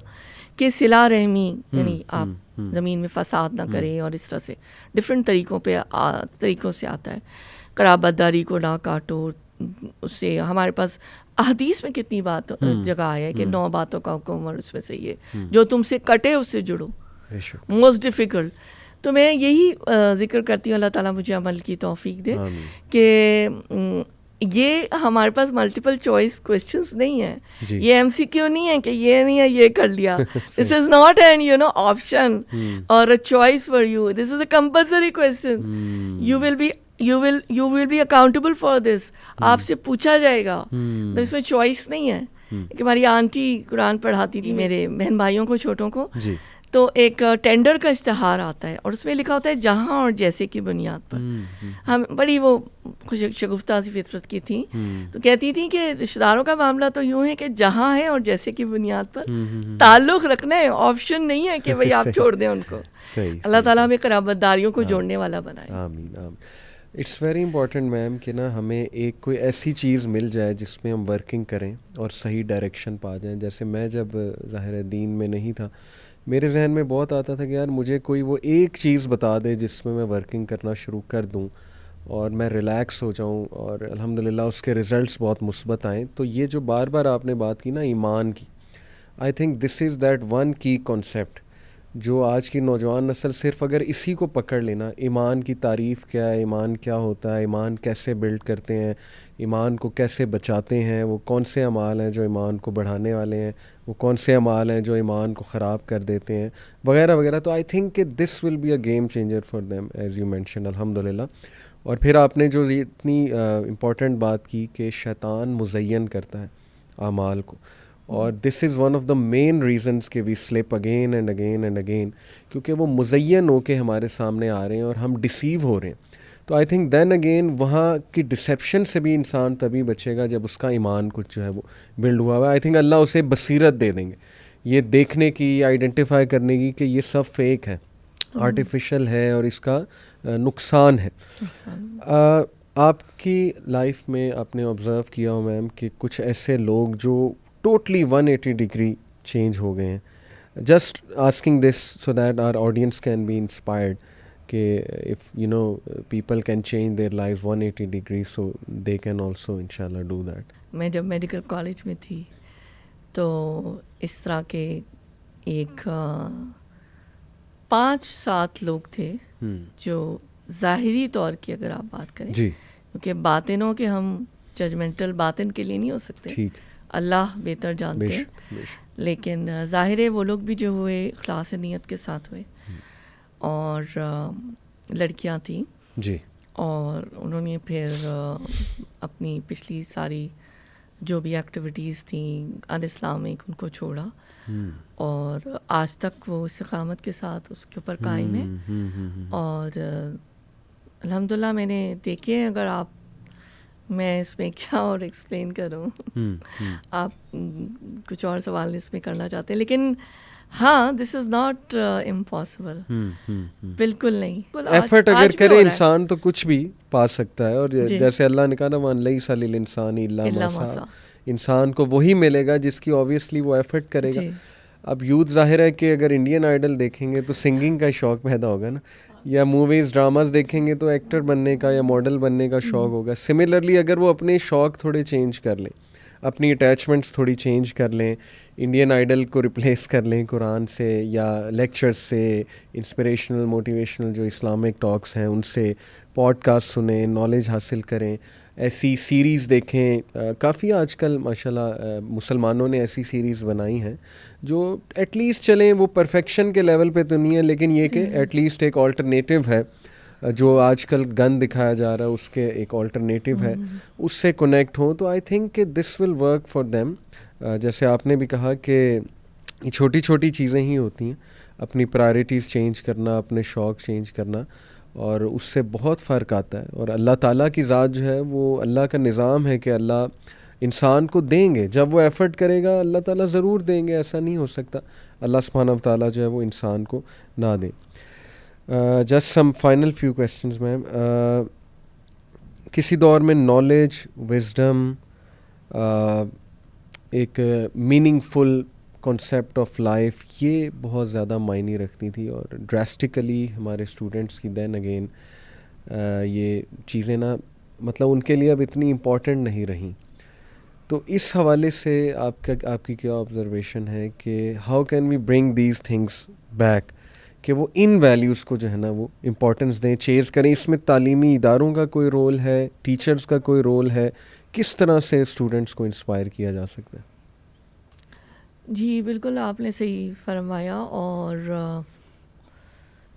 کہ صلہ رحمی یعنی آپ زمین میں فساد نہ کریں, اور اس طرح سے ڈفرینٹ طریقوں سے آتا ہے. قرابت داری کو نہ کاٹو, اس سے ہمارے پاس احادیث میں کتنی بات جگہ ہے کہ 9 باتوں کا حکم, اور اس میں سے یہ جو تم سے کٹے اس سے جڑو, موسٹ ڈیفیکلٹ. تو میں یہی ذکر کرتی ہوں اللہ تعالیٰ مجھے عمل کی توفیق دے کہ یہ ہمارے پاس ملٹیپل چوائس کویسچنس نہیں ہیں, یہ ایم سی کیو نہیں ہے کہ یہ نہیں ہے یہ کر لیا. This is not an option or choice for you, this is a compulsory question. You will be accountable for this, آپ سے پوچھا جائے گا. تو اس میں چوائس نہیں ہے. کہ ہماری آنٹی قرآن پڑھاتی تھی میرے بہن بھائیوں کو, چھوٹوں کو, تو ایک ٹینڈر کا اشتہار آتا ہے, اور اس میں لکھا ہوتا ہے جہاں اور جیسے کی بنیاد پر. ہم بڑی وہ شگفتہ سی فطرت کی تھیں, تو کہتی تھیں کہ رشتہ داروں کا معاملہ تو یوں ہے کہ جہاں ہے اور جیسے کی بنیاد پر تعلق رکھنا ہے, آپشن نہیں ہے کہ بھائی آپ چھوڑ دیں ان کو. اللہ تعالیٰ ہمیں قرابت داریوں کو جوڑنے والا بنائے. آمین. اٹس ویری امپورٹنٹ میم کہ نا ہمیں ایک کوئی ایسی چیز مل جائے جس میں ہم ورکنگ کریں اور صحیح ڈائریکشن پا جائیں. جیسے میں جب ظاہر دین میں نہیں تھا, میرے ذہن میں بہت آتا تھا کہ یار مجھے کوئی وہ ایک چیز بتا دے جس میں ورکنگ کرنا شروع کر دوں اور میں ریلیکس ہو جاؤں, اور الحمدللہ اس کے ریزلٹس بہت مثبت آئیں. تو یہ جو بار بار آپ نے بات کی نا ایمان کی, آئی think this is that one کی کانسیپٹ جو آج کی نوجوان نسل صرف اگر اسی کو پکڑ لینا, ایمان کی تعریف کیا ہے, ایمان کیا ہوتا ہے, ایمان کیسے بلڈ کرتے ہیں, ایمان کو کیسے بچاتے ہیں, وہ کون سے اعمال ہیں جو ایمان کو بڑھانے والے ہیں, وہ کون سے اعمال ہیں جو ایمان کو خراب کر دیتے ہیں, وغیرہ وغیرہ. تو آئی تھنک کہ this will be a game changer for them as you mention, الحمدللہ. اور پھر آپ نے جو اتنی امپورٹنٹ بات کی کہ شیطان مزین کرتا ہے اعمال کو, اور this is one of the main reasons کہ we slip again and again and again, کیونکہ وہ مزین ہو کے ہمارے سامنے آ رہے ہیں اور ہم ڈسیو ہو رہے ہیں. تو آئی تھنک دین اگین وہاں کی ڈسیپشن سے بھی انسان تبھی بچے گا جب اس کا ایمان کچھ جو ہے وہ بلڈ ہوا ہوا ہے. آئی تھنک اللہ اسے بصیرت دے دیں گے یہ دیکھنے کی, آئیڈینٹیفائی کرنے کی کہ یہ سب فیک ہے, آرٹیفیشل ہے, اور اس کا نقصان ہے. آپ کی لائف میں آپ نے آبزرو کیا ہو میم کہ کچھ ایسے لوگ جو ٹوٹلی 180 ڈگری چینج ہو گئے ہیں. Just asking this so that our audience can be inspired کہ if you know people can change their life 180 degree so they can also انشاءاللہ ڈو دیٹ. میں جب میڈیکل کالج میں تھی تو اس طرح کے ایک 5-7 لوگ تھے جو ظاہری طور کی اگر آپ بات کریں, کیونکہ باطنوں کے ہم ججمنٹل باطن کے لیے نہیں ہو سکتے, اللہ بہتر جانتے ہیں, لیکن ظاہر ہے وہ لوگ بھی جو ہوئے اخلاص نیت کے ساتھ ہوئے, اور لڑکیاں تھیں جی, اور انہوں نے پھر اپنی پچھلی ساری جو بھی ایکٹیویٹیز تھیں ان اسلامک ان کو چھوڑا, اور آج تک وہ استقامت کے ساتھ اس کے اوپر قائم ہے. اور الحمدللہ میں نے دیکھے ہیں, اگر آپ, میں اس میں کیا اور ایکسپلین کروں, آپ کچھ اور سوال اس میں کرنا چاہتے ہیں, لیکن ہاں دس از ناٹ امپاسبل, بالکل نہیں. ایفرٹ اگر کرے انسان تو کچھ بھی پا سکتا ہے, اور جیسے اللہ نے کہا نا وَأَن لَيْسَ لِلْإِنسَانِ إِلَّا مَا سَعَىٰ, انسان کو وہی ملے گا جس کی اوبیسلی وہ ایفرٹ کرے گا. اب یوتھ ظاہر ہے کہ اگر انڈین آئیڈل دیکھیں گے تو سنگنگ کا شوق پیدا ہوگا نا, یا موویز ڈراماز دیکھیں گے تو ایکٹر بننے کا یا ماڈل بننے کا شوق ہوگا. سملرلی اگر وہ اپنے شوق تھوڑے چینج کر لیں, اپنی اٹیچمنٹس تھوڑی چینج کر لیں, انڈین آئیڈل کو ریپلیس کر لیں قرآن سے یا لیکچرز سے, انسپریشنل موٹیویشنل جو اسلامک ٹاکس ہیں ان سے, پوڈ کاسٹ سنیں, نالج حاصل کریں, ایسی سیریز دیکھیں. کافی آج کل ماشاءاللہ مسلمانوں نے ایسی سیریز بنائی ہیں جو ایٹ لیسٹ چلیں, وہ پرفیکشن کے لیول پہ تو نہیں ہے لیکن یہ کہ ایٹ لیسٹ ایک آلٹرنیٹیو ہے. جو آج کل گن دکھایا جا رہا ہے اس کے ایک آلٹرنیٹیو ہے, اس سے کنیکٹ ہوں. تو آئی تھنک کہ this will work for them. جیسے آپ نے بھی کہا کہ یہ چھوٹی چھوٹی چیزیں ہی ہوتی ہیں, اپنی پرائرٹیز چینج کرنا, اپنے شوق چینج کرنا, اور اس سے بہت فرق آتا ہے. اور اللہ تعالیٰ کی ذات جو ہے وہ اللہ کا نظام ہے کہ اللہ انسان کو دیں گے, جب وہ ایفرٹ کرے گا اللہ تعالیٰ ضرور دیں گے. ایسا نہیں ہو سکتا اللہ سبحانہ و تعالیٰ جو ہے وہ انسان کو نہ دیں. Just some final few questions ma'am. کسی دور میں نالج, وزڈم ایک meaningful concept of life یہ بہت زیادہ معنی رکھتی تھی, اور ڈراسٹیکلی ہمارے اسٹوڈنٹس کی دین اگین یہ چیزیں نا مطلب ان کے لیے اب اتنی امپورٹنٹ نہیں رہیں. تو اس حوالے سے آپ کی کیا آبزرویشن ہے کہ how can we bring these things back, کہ وہ ان ویلیوز کو جو ہے نا وہ امپورٹنس دیں, چیز کریں. اس میں تعلیمی اداروں کا کوئی رول ہے, ٹیچرز کا کوئی رول ہے, کس طرح سے اسٹوڈنٹس کو انسپائر کیا جا سکتا ہے؟ جی بالکل آپ نے صحیح فرمایا. اور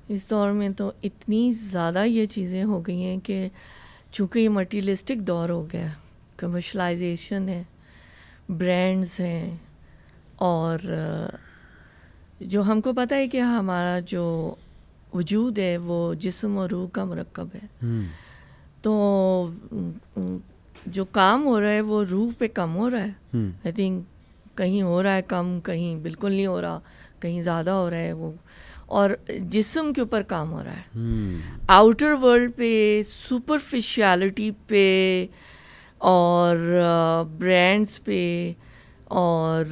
اس دور میں تو اتنی زیادہ یہ چیزیں ہو گئی ہیں کہ چونکہ یہ مٹیریلسٹک دور ہو گیا, کمرشلائزیشن ہے, برانڈز ہیں, اور جو ہم کو پتہ ہے کہ ہمارا جو وجود ہے وہ جسم اور روح کا مرکب ہے. تو جو کام ہو رہا ہے وہ روح پہ کم ہو رہا ہے. آئی تھنک کہیں ہو رہا ہے کم, کہیں بالکل نہیں ہو رہا, کہیں زیادہ ہو رہا ہے وہ, اور جسم کے اوپر کام ہو رہا ہے. آؤٹر ورلڈ پہ, سپرفیشیلٹی پہ, اور برانڈس پہ, اور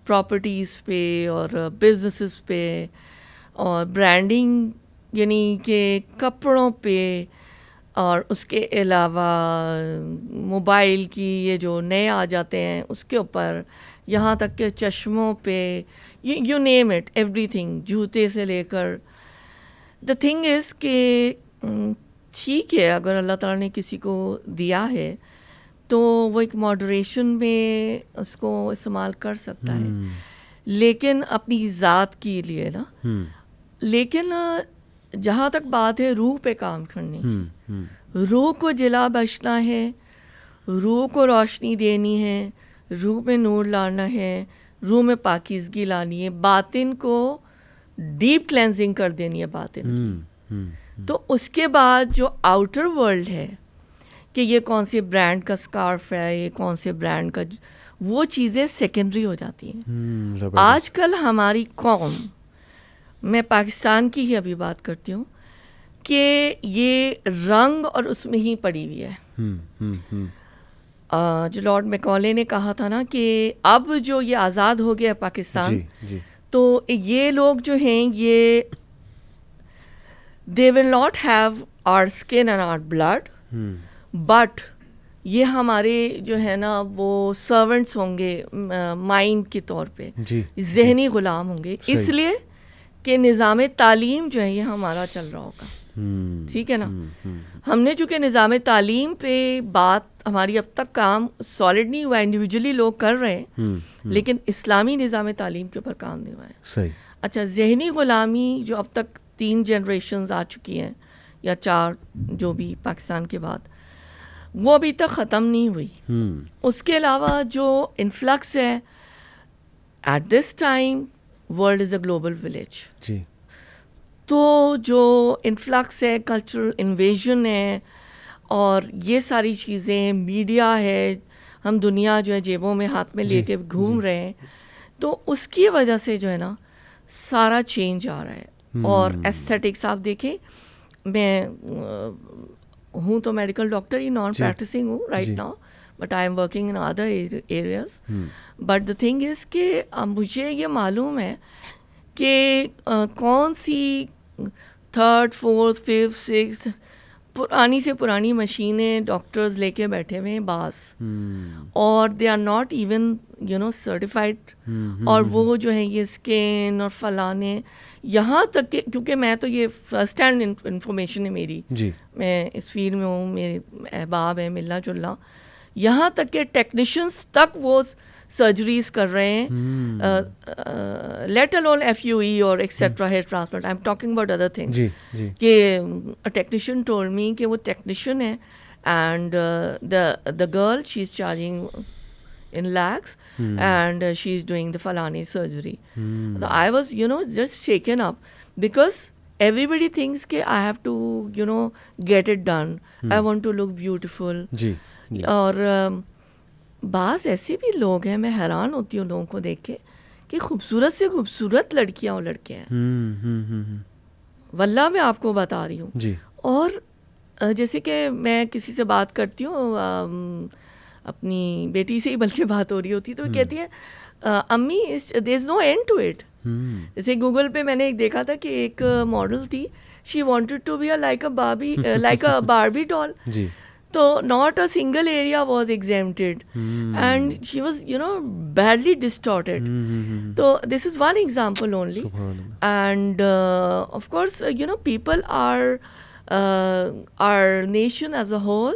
پراپرٹیز پہ, اور بزنسز پہ, اور برانڈنگ یعنی کہ کپڑوں پہ, اور اس کے علاوہ موبائل کی یہ جو نئے آ جاتے ہیں اس کے اوپر, یہاں تک کہ چشموں پہ, you name it, every thing, جوتے سے لے کر. دا تھنگ از کہ ٹھیک ہے اگر اللہ تعالیٰ نے کسی کو دیا ہے تو وہ ایک ماڈریشن میں اس کو استعمال کر سکتا ہے, لیکن اپنی ذات کے لیے نا. لیکن جہاں تک بات ہے روح پہ کام کرنے کی, روح کو جلا بچنا ہے, روح کو روشنی دینی ہے, روح میں نور لانا ہے, روح میں پاکیزگی لانی ہے, باطن کو ڈیپ کلینزنگ کر دینی ہے باطن کی. تو اس کے بعد جو آؤٹر ورلڈ ہے کہ یہ کون سے برانڈ کا سکارف ہے, یہ کون سے برانڈ کا, وہ چیزیں سیکنڈری ہو جاتی ہیں. آج کل ہماری قوم, میں پاکستان کی ہی ابھی بات کرتی ہوں, کہ یہ رنگ اور اس میں ہی پڑی ہوئی ہے. جو لارڈ میکالے نے کہا تھا نا کہ اب جو یہ آزاد ہو گیا پاکستان, تو یہ لوگ جو ہیں یہ they will not have our skin and our blood, but یہ ہمارے جو ہے نا وہ سرونٹس ہوں گے مائنڈ کے طور پہ, ذہنی غلام ہوں گے, اس لیے کہ نظام تعلیم جو ہے یہ ہمارا چل رہا ہوگا. ٹھیک ہے نا. ہم نے چونکہ نظام تعلیم پہ بات, ہماری اب تک کام سالڈ نہیں ہوا, انڈیویجولی لوگ کر رہے ہیں, لیکن اسلامی نظام تعلیم کے اوپر کام نہیں ہوا ہے. صحیح. اچھا, ذہنی غلامی جو اب تک 3 جنریشنز آ چکی ہیں یا 4 جو بھی پاکستان کے بعد, وہ ابھی تک ختم نہیں ہوئی. اس کے علاوہ جو انفلکس ہے at this time, world is a global village. جی. تو جو انفلکس ہے, کلچرل انویژن ہے, اور یہ ساری چیزیں, میڈیا ہے, ہم دنیا جو ہے جیبوں میں ہاتھ میں لے کے گھوم رہے ہیں, تو اس کی وجہ سے جو ہے نا سارا چینج آ رہا ہے. اور ایستھیٹکس آپ دیکھیں, میں ہوں تو میڈیکل ڈاکٹر ہی, نان پریکٹسنگ ہوں right now, but I am working in other areas. But the thing is کہ مجھے یہ معلوم ہے کہ کون سی 3rd 4th 5th 6th پرانی سے پرانی مشینیں ڈاکٹرز لے کے بیٹھے ہوئے ہیں بعض, اور they are not even certified, اور وہ جو ہے یہ اسکین اور فلانے, یہاں تک کہ کیونکہ میں تو یہ فرسٹ ہینڈ انفارمیشن ہے میری, میں اس فیلڈ میں ہوں, میرے احباب ہیں ملنا جلنا, یہاں تک کہ ٹیکنیشینس تک وہ سرجریز کر رہے ہیں, لیٹ الون FUE اور etcetera hair transplant, I am talking about other thing, کہ ٹیکنیشین ٹولڈ می کہ وہ ٹیکنیشین ہے, and the girl she is charging in lakhs, and she is doing the falani surgery. So I was just shaken up, because everybody thinks کہ I have to get it done, I want to look beautiful. اور بعض ایسے بھی لوگ ہیں, میں حیران ہوتی ہوں لوگوں کو دیکھ کے کہ خوبصورت سے خوبصورت لڑکیاں اور لڑکے ہیں, واللہ میں آپ کو بتا رہی ہوں. اور جیسے کہ میں کسی سے بات کرتی ہوں, اپنی بیٹی سے ہی بلکہ بات ہو رہی ہوتی, تو وہ کہتی ہے امی دیر از نو اینڈ ٹو اٹ. جیسے گوگل پہ میں نے ایک دیکھا تھا کہ ایک ماڈل تھی, she wanted to be like a Barbie doll, تو not a single area was exempted, and she was badly distorted. تو this is one example only, and of course people or nation as a whole,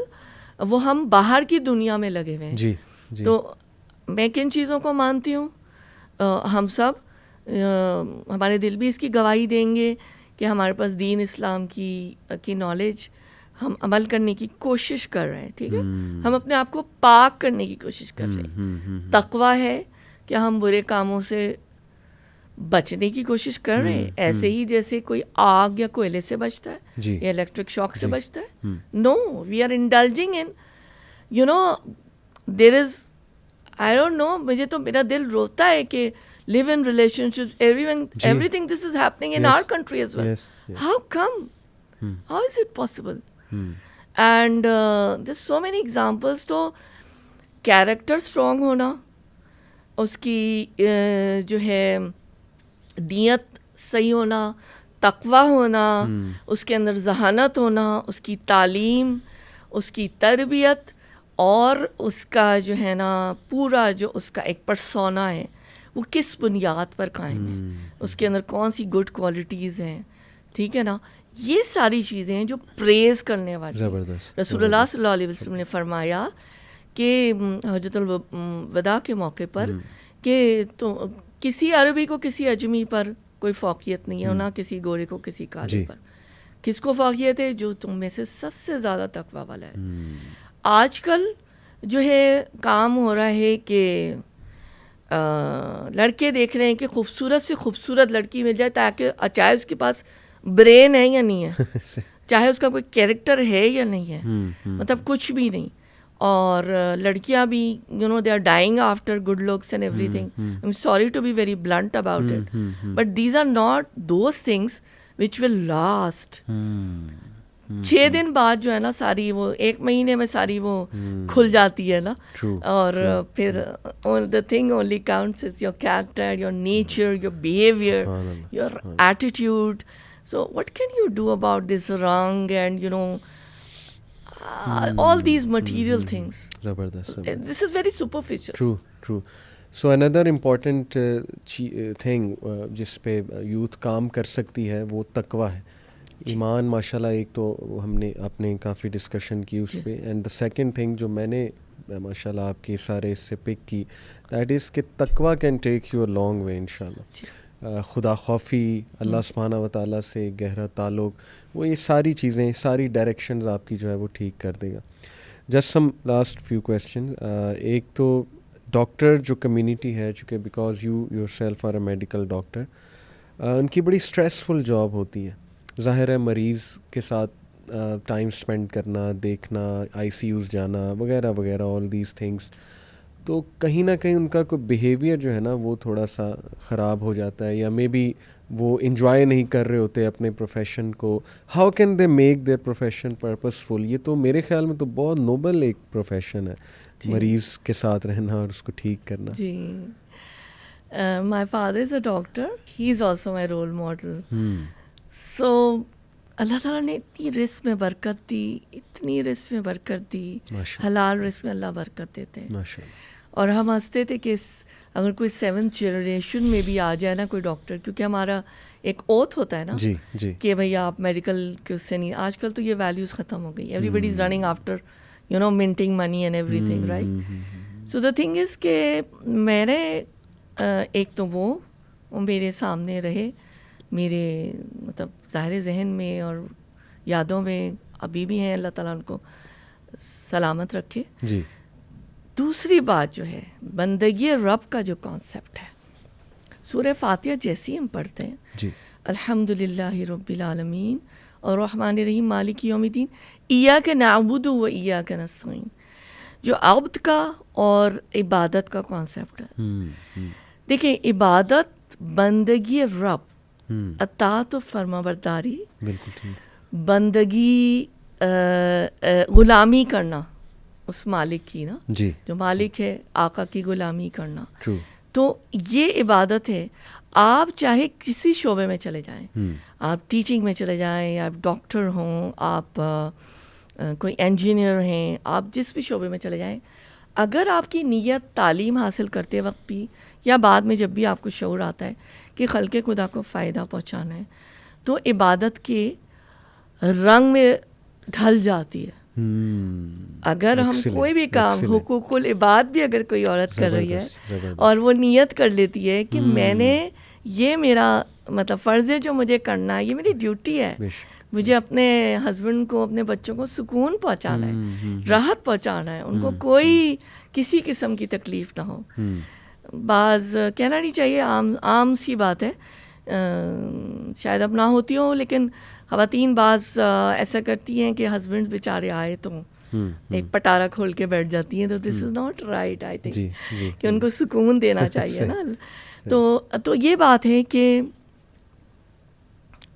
وہ ہم باہر کی دنیا میں لگے ہوئے ہیں. تو میں کن چیزوں کو مانتی ہوں, ہم سب ہمارے دل بھی اس کی گواہی دیں گے کہ ہمارے پاس دین اسلام کی نالج, ہم عمل کرنے کی کوشش کر رہے ہیں, ٹھیک ہے, ہم اپنے آپ کو پاک کرنے کی کوشش کر رہے ہیں. تقویٰ ہے کہ ہم برے کاموں سے بچنے کی کوشش کر رہے ہیں, ایسے ہی جیسے کوئی آگ یا کوئلے سے بچتا ہے یا الیکٹرک شاک سے بچتا ہے. No, we are indulging in there is, I don't know, مجھے تو میرا دل روتا ہے کہ live in relationships, everything this is happening in our country as well. How come? How is it possible? And there's so many examples. تو character strong ہونا, اس کی جو ہے نیت صحیح ہونا, تقویٰ ہونا, اس کے اندر ذہانت ہونا, اس کی تعلیم, اس کی تربیت, اور اس کا جو ہے نا پورا جو اس کا ایک پرسونا ہے وہ کس بنیاد پر قائم ہے, اس کے اندر کون سی گڈ کوالٹیز ہیں, ٹھیک ہے نا, یہ ساری چیزیں ہیں جو پریز کرنے والی. رسول اللہ صلی اللہ علیہ وسلم نے فرمایا کہ حجۃ الوداع کے موقع پر کہ تو کسی عربی کو کسی اجمی پر کوئی فوقیت نہیں ہے, نہ کسی گورے کو کسی کالے پر. کس کو فوقیت ہے؟ جو تم میں سے سب سے زیادہ تقویٰ والا ہے. آج کل جو ہے کام ہو رہا ہے کہ لڑکے دیکھ رہے ہیں کہ خوبصورت سے خوبصورت لڑکی مل جائے, تاکہ چاہے اس کے پاس برین ہے یا نہیں ہے, چاہے اس کا کوئی کیریکٹر ہے یا نہیں ہے, مطلب کچھ بھی نہیں. اور لڑکیاں بھی they are dying after good looks and everything. I'm sorry to be very blunt about it, but these are not those things which will last. 6 دن بعد جو ہے نا ساری وہ 1 مہینے میں ساری وہ کھل جاتی ہے نا, اور پھر the thing only counts is your character, your nature, your behavior, your attitude. So what can you do about this rang and all these material things? This is very superficial. True. So another important thing جس پہ youth کام کر سکتی ہے وہ تقویٰ ہے. ایمان ماشاءاللہ ایک تو ہم نے آپ نے کافی ڈسکشن کی اس پہ, اینڈ دا سیکنڈ تھنگ جو میں نے ماشاءاللہ آپ کے سارے اس سے پک کی, دیٹ از کہ تقویٰ can take you a long way انشاءاللہ. خدا خوفی, اللہ سبحانہ و تعالیٰ سے گہرا تعلق, وہ یہ ساری چیزیں, ساری ڈائریکشنز آپ کی جو ہے وہ ٹھیک کر دے گا. Just some last few questions. ایک تو ڈاکٹر جو کمیونٹی ہے, چونکہ because yourself are a medical doctor, ان کی بڑی اسٹریسفل جاب ہوتی ہے. ظاہر ہے مریض کے ساتھ ٹائم اسپینڈ کرنا, دیکھنا, ICUs جانا وغیرہ وغیرہ, آل دیز تھنگس. تو کہیں نہ کہیں ان کا کوئی بیہیویئر جو ہے نا وہ تھوڑا سا خراب ہو جاتا ہے, یا مے بی وہ انجوائے نہیں کر رہے ہوتے اپنے پروفیشن کو. How can they make their profession purposeful? یہ تو میرے خیال میں تو بہت نوبل ایک پروفیشن ہے, مریض کے ساتھ رہنا اور اس کو ٹھیک کرنا. جی, my father is a doctor. He is also my role model. So اللہ تعالیٰ نے اتنی رزق میں برکت دی, اتنی رزق میں برکت دی, حلال رزق میں اللہ برکت دیتے ہیں. اور ہم ہنستے تھے کہ اگر کوئی 7th جنریشن میں بھی آ جائے نا کوئی ڈاکٹر, کیونکہ ہمارا ایک اوتھ ہوتا ہے نا کہ بھئی آپ میڈیکل کے اس سے نہیں. آج کل تو یہ ویلیوز ختم ہو گئی. Everybody is running after minting money and everything, right. So the thing is کہ میں نے ایک تو وہ میرے سامنے رہے, میرے مطلب ظاہر ذہن میں اور یادوں میں ابھی بھی ہیں, اللہ تعالیٰ ان کو سلامت رکھے. دوسری بات جو ہے بندگی رب کا جو کانسیپٹ ہے, سورہ فاتحہ جیسی ہم پڑھتے ہیں الحمد للہ رب العالمین اور الرحمن الرحیم مالک یوم الدین ایاک نعبد و ایاک نستعین, جو عبد کا اور عبادت کا کانسیپٹ ہے. دیکھیں عبادت بندگی رب, اطاعت و فرما برداری, بالکل ٹھیک, بندگی غلامی کرنا اس مالک کی نا, جو مالک ہے آقا کی غلامی کرنا. تو یہ عبادت ہے. آپ چاہے کسی شعبے میں چلے جائیں, آپ ٹیچنگ میں چلے جائیں, آپ ڈاکٹر ہوں, آپ کوئی انجینئر ہیں, آپ جس بھی شعبے میں چلے جائیں, اگر آپ کی نیت تعلیم حاصل کرتے وقت بھی یا بعد میں جب بھی آپ کو شعور آتا ہے کہ خلق خدا کو فائدہ پہنچانا ہے, تو عبادت کے رنگ میں ڈھل جاتی ہے. اگر ہم کوئی بھی کام, حقوق العباد بھی اگر کوئی عورت کر رہی ہے اور وہ نیت کر لیتی ہے کہ میں نے یہ میرا مطلب فرض ہے جو مجھے کرنا ہے, یہ میری ڈیوٹی ہے, مجھے اپنے ہسبینڈ کو اپنے بچوں کو سکون پہنچانا ہے, راحت پہنچانا ہے, ان کو کوئی کسی قسم کی تکلیف نہ ہو. بعض کہنا نہیں چاہیے, عام سی بات ہے, شاید اب نہ ہوتی ہوں, لیکن خواتین بعض ایسا کرتی ہیں کہ ہسبینڈ بیچارے آئے تو ایک پٹارا کھول کے بیٹھ جاتی ہیں. تو this is not right, I think کہ ان کو سکون دینا چاہیے نا. تو یہ بات ہے کہ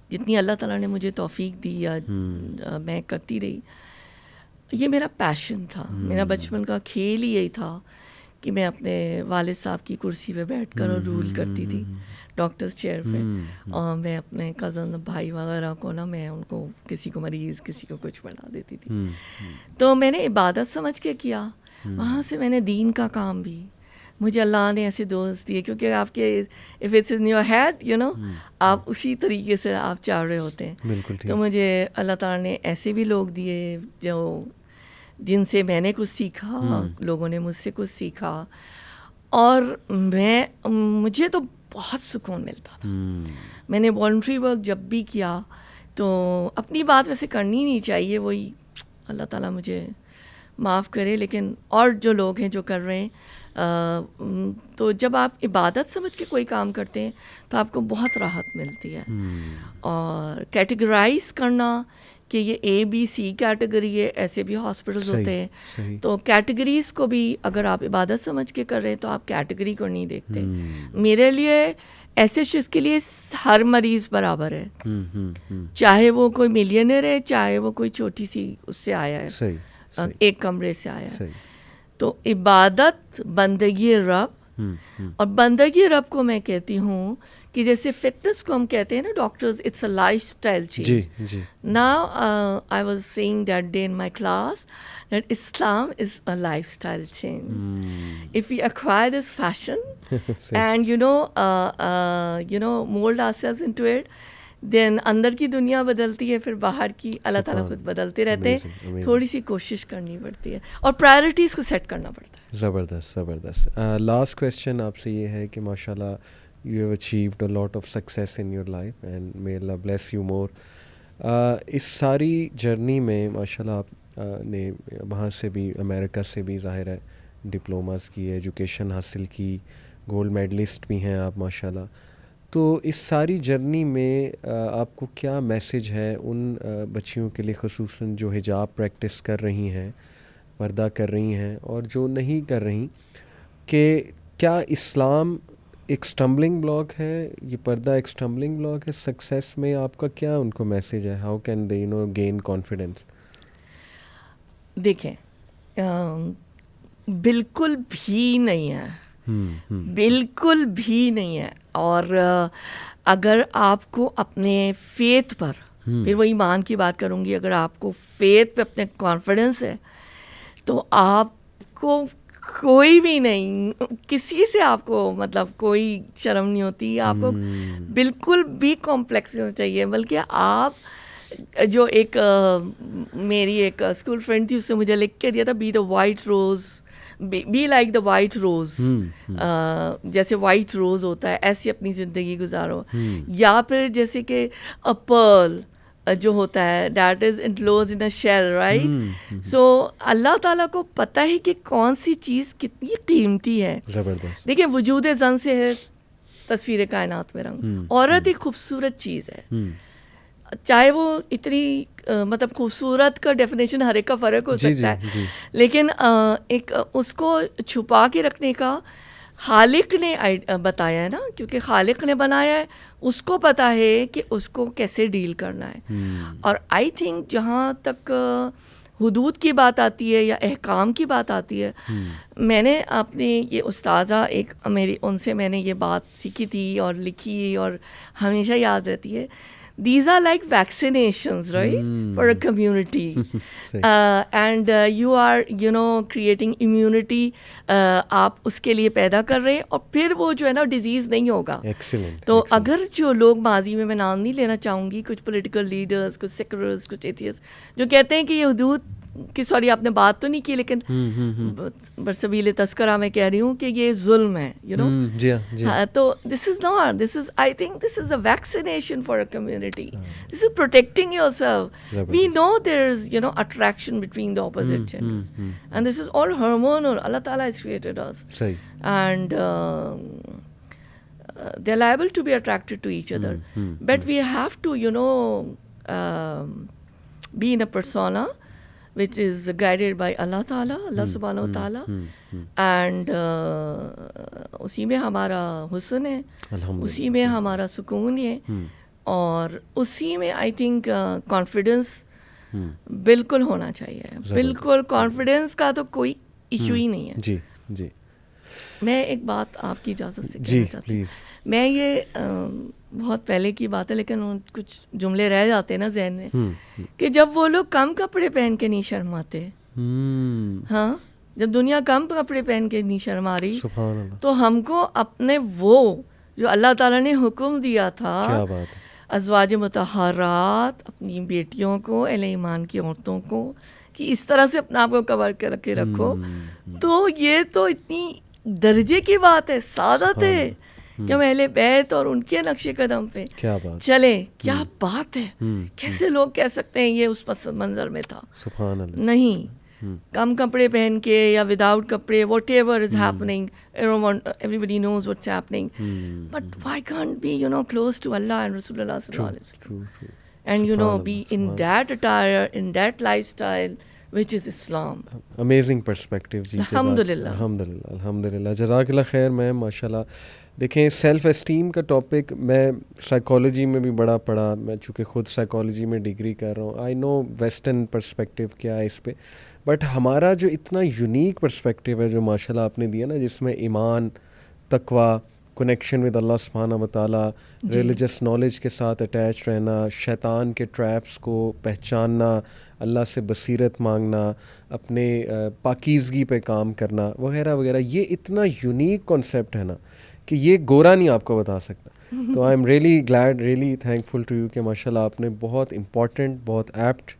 جتنی اللہ تعالیٰ نے مجھے توفیق دی یا میں کرتی رہی, یہ میرا پیشن تھا. میرا بچپن کا کھیل ہی یہی تھا کہ میں اپنے والد صاحب کی کرسی پہ بیٹھ کر اور رول کرتی تھی ڈاکٹرز چیئر پہ, اور میں اپنے کزن بھائی وغیرہ کو نا, میں ان کو کسی کو مریض کسی کو کچھ بنا دیتی تھی. تو میں نے عبادت سمجھ کے کیا, وہاں سے میں نے دین کا کام بھی, مجھے اللہ نے ایسے دوست دیے, کیونکہ آپ کے if it's in your head آپ اسی طریقے سے آپ چاہ رہے ہوتے ہیں. تو مجھے اللہ تعالیٰ نے ایسے بھی لوگ دیے جو جن سے میں نے کچھ سیکھا, لوگوں نے مجھ سے کچھ سیکھا, اور مجھے تو بہت سکون ملتا تھا. میں نے والنٹری ورک جب بھی کیا تو اپنی بات ویسے کرنی نہیں چاہیے, وہی اللہ تعالیٰ مجھے معاف کرے, لیکن اور جو لوگ ہیں جو کر رہے ہیں, تو جب آپ عبادت سمجھ کے کوئی کام کرتے ہیں تو آپ کو بہت راحت ملتی ہے. اور کیٹیگرائز کرنا کہ یہ اے بی سی کیٹیگری ہے, ایسے بھی ہاسپٹلز ہوتے ہیں, تو کیٹیگریز کو بھی اگر آپ عبادت سمجھ کے کر رہے ہیں تو آپ کیٹیگری کو نہیں دیکھتے. میرے لیے ایسے شخص کے لیے ہر مریض برابر ہے, چاہے وہ کوئی ملینئر ہے, چاہے وہ کوئی چھوٹی سی اس سے آیا ہے, ایک کمرے سے آیا ہے. تو عبادت بندگی رب, اور بندگی رب کو میں کہتی ہوں کہ جیسے فٹنس کو ہم کہتے ہیں نا doctors, it's a lifestyle change. Now I was seeing that day in my class that Islam is a lifestyle change. If you acquire this fashion and mould ourselves into it, then اندر کی دنیا بدلتی ہے, پھر باہر کی اللہ تعالیٰ خود بدلتے رہتے ہیں. تھوڑی سی کوشش کرنی پڑتی ہے اور پرائرٹیز کو سیٹ کرنا پڑتا ہے. زبردست زبردست. لاسٹ کویشچن آپ سے یہ ہے کہ ماشاء اللہ you have achieved a lot of success in your life and may اللہ بلیس یو مور. اس ساری جرنی میں ماشاء اللہ آپ نے وہاں سے بھی امریکہ سے بھی ظاہر ہے ڈپلوماز کی, ایجوکیشن حاصل کی, گولڈ میڈلسٹ بھی ہیں آپ ماشاء اللہ. تو اس ساری جرنی میں آپ کو کیا میسیج ہے ان بچیوں کے لیے خصوصاً جو حجاب پریکٹس کر رہی ہیں, پردہ کر رہی ہیں, اور جو نہیں کر رہی, کہ کیا اسلام ایک اسٹمبلنگ بلاک ہے, یہ پردہ ایک اسٹمبلنگ بلاک ہے سکسیس میں؟ آپ کا کیا ان کو میسیج ہے, how can they gain confidence? دیکھیں بالکل بھی نہیں ہے, بالکل بھی نہیں ہے. اور اگر آپ کو اپنے فیتھ پر پھر وہ ایمان کی بات کروں گی. اگر آپ کو فیتھ پہ اپنے کانفیڈنس ہے تو آپ کو کوئی بھی نہیں, کسی سے آپ کو مطلب کوئی شرم نہیں ہوتی, آپ کو بالکل بھی کمپلیکس نہیں ہونا چاہیے. بلکہ آپ جو ایک میری ایک اسکول فرینڈ تھی, اس نے مجھے لکھ کے دیا تھا, be the white rose, be like the white rose, جیسے وائٹ روز ہوتا ہے ایسی اپنی زندگی گزارو. یا پھر جیسے کہ پرل جو ہوتا ہے, that is enclosed in a shell, right. So اللہ تعالیٰ کو پتہ ہے کہ کون سی چیز کتنی قیمتی ہے. دیکھیں وجود زن سے ہے تصویر کائنات میں رنگ. عورت ایک خوبصورت چیز ہے, چاہے وہ اتنی مطلب خوبصورت کا ڈیفینیشن ہر ایک کا فرق ہو سکتا ہے, لیکن ایک اس کو چھپا کے رکھنے کا خالق نے بتایا ہے نا, کیونکہ خالق نے بنایا ہے, اس کو پتہ ہے کہ اس کو کیسے ڈیل کرنا ہے. اور آئی تھنک جہاں تک حدود کی بات آتی ہے یا احکام کی بات آتی ہے, میں نے اپنی یہ استاذہ ایک میری, ان سے میں نے یہ بات سیکھی تھی اور لکھی اور ہمیشہ یاد رہتی ہے. These are like vaccinations, right, for a community. And you are, creating immunity. آپ اس کے لیے پیدا کر رہے ہیں, اور پھر وہ جو ہے نا ڈیزیز نہیں ہوگا. تو اگر جو لوگ ماضی میں نام نہیں لینا چاہوں گی, کچھ پولیٹیکل لیڈرز, کچھ سیکولرز, کچھ ایتھیسٹ جو کہتے ہیں کہ یہ حدود کی, سوری آپ نے بات تو نہیں کی, لیکن برسبیل تذکرہ میں کہہ رہی ہوں کہ یہ ظلم ہے, تو this is not, this is, I think this is a vaccination for a community. This is protecting yourself. We know there is attraction between the opposite genders, and this is all hormonal. اللہ تعالیٰ has created us, and they are liable to be attracted to each other, but we have to be in a persona which is guided by Allah Ta'ala, Allah Subhanahu Wa Ta'ala, and اسی میں ہمارا حسن ہے, اسی میں ہمارا سکون ہے, اور اسی میں آئی تھنک کانفیڈنس بالکل ہونا چاہیے. بالکل کانفیڈنس کا تو کوئی ایشو ہی نہیں ہے. جی جی. میں ایک بات آپ کی اجازت سے کہنا چاہتی ہوں. میں یہ بہت پہلے کی بات ہے, لیکن کچھ جملے رہ جاتے ہیں نا ذہن میں, کہ جب وہ لوگ کم کپڑے پہن کے نہیں شرماتے, ہاں, جب دنیا کم کپڑے پہن کے نہیں شرما رہی, تو ہم کو اپنے وہ جو اللہ تعالیٰ نے حکم دیا تھا ازواج مطہرات, اپنی بیٹیوں کو, اہل ایمان کی عورتوں کو, کہ اس طرح سے اپنے آپ کو کور کر کے رکھو, تو یہ تو اتنی درجے کی بات ہے, سعادت ہے کہ ہم اہل بیت اور ان کے نقش قدم پہ چلے. کیا بات ہے, کیسے لوگ کہہ سکتے ہیں یہ اس پس منظر میں تھا. نہیں, کم کپڑے پہن کے یا وداؤٹ کپڑے, what ever is happening, everybody knows what's happening, but why can't be close to Allah and Rasulullah sallallahu alaihi wasallam, and be in that attire, in that lifestyle which is Islam. Amazing perspective جی. الحمدللہ الحمدللہ الحمدللہ. جزاک اللہ خیر میم, ماشاء اللہ. دیکھیں self esteem کا topic میں psychology میں بھی بڑا پڑھا, میں چونکہ خود سائیکالوجی میں ڈگری کر رہا ہوں, آئی نو ویسٹرن پرسپیکٹیو کیا ہے اس پہ, بٹ ہمارا جو اتنا یونیک پرسپیکٹیو ہے جو ماشاء اللہ آپ نے دیا نا, جس میں ایمان, تقویٰ, کنیکشن ود اللہ سبحانہ و تعالیٰ, ریلیجس نالج کے ساتھ اٹیچ رہنا, شیطان کے ٹریپس کو پہچاننا, اللہ سے بصیرت مانگنا, اپنے پاکیزگی پہ کام کرنا وغیرہ وغیرہ, یہ اتنا یونیک کانسیپٹ ہے نا کہ یہ گورا نہیں آپ کو بتا سکتا. تو I am really glad, really thankful to you کہ ماشاء اللہ آپ نے بہت امپورٹنٹ, بہت ایپٹ,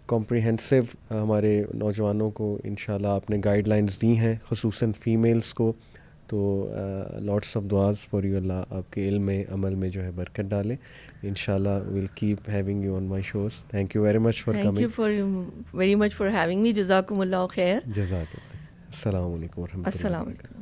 کمپریہنسو ہمارے نوجوانوں کو انشاءاللہ آپ نے گائیڈ لائنز دی ہیں, خصوصاً فیمیلز کو. تو لاٹس آف دعاز فار یو, اللہ آپ کے علم میں, عمل میں جو ہے برکت ڈالے. انشاءاللہ well keep having you on my shows. Thank you very much for coming. Thank you very much for having me. جزاکم اللہ خیر. جزاک اللہ. السلام علیکم ورحمۃ اللہ. السلام علیکم.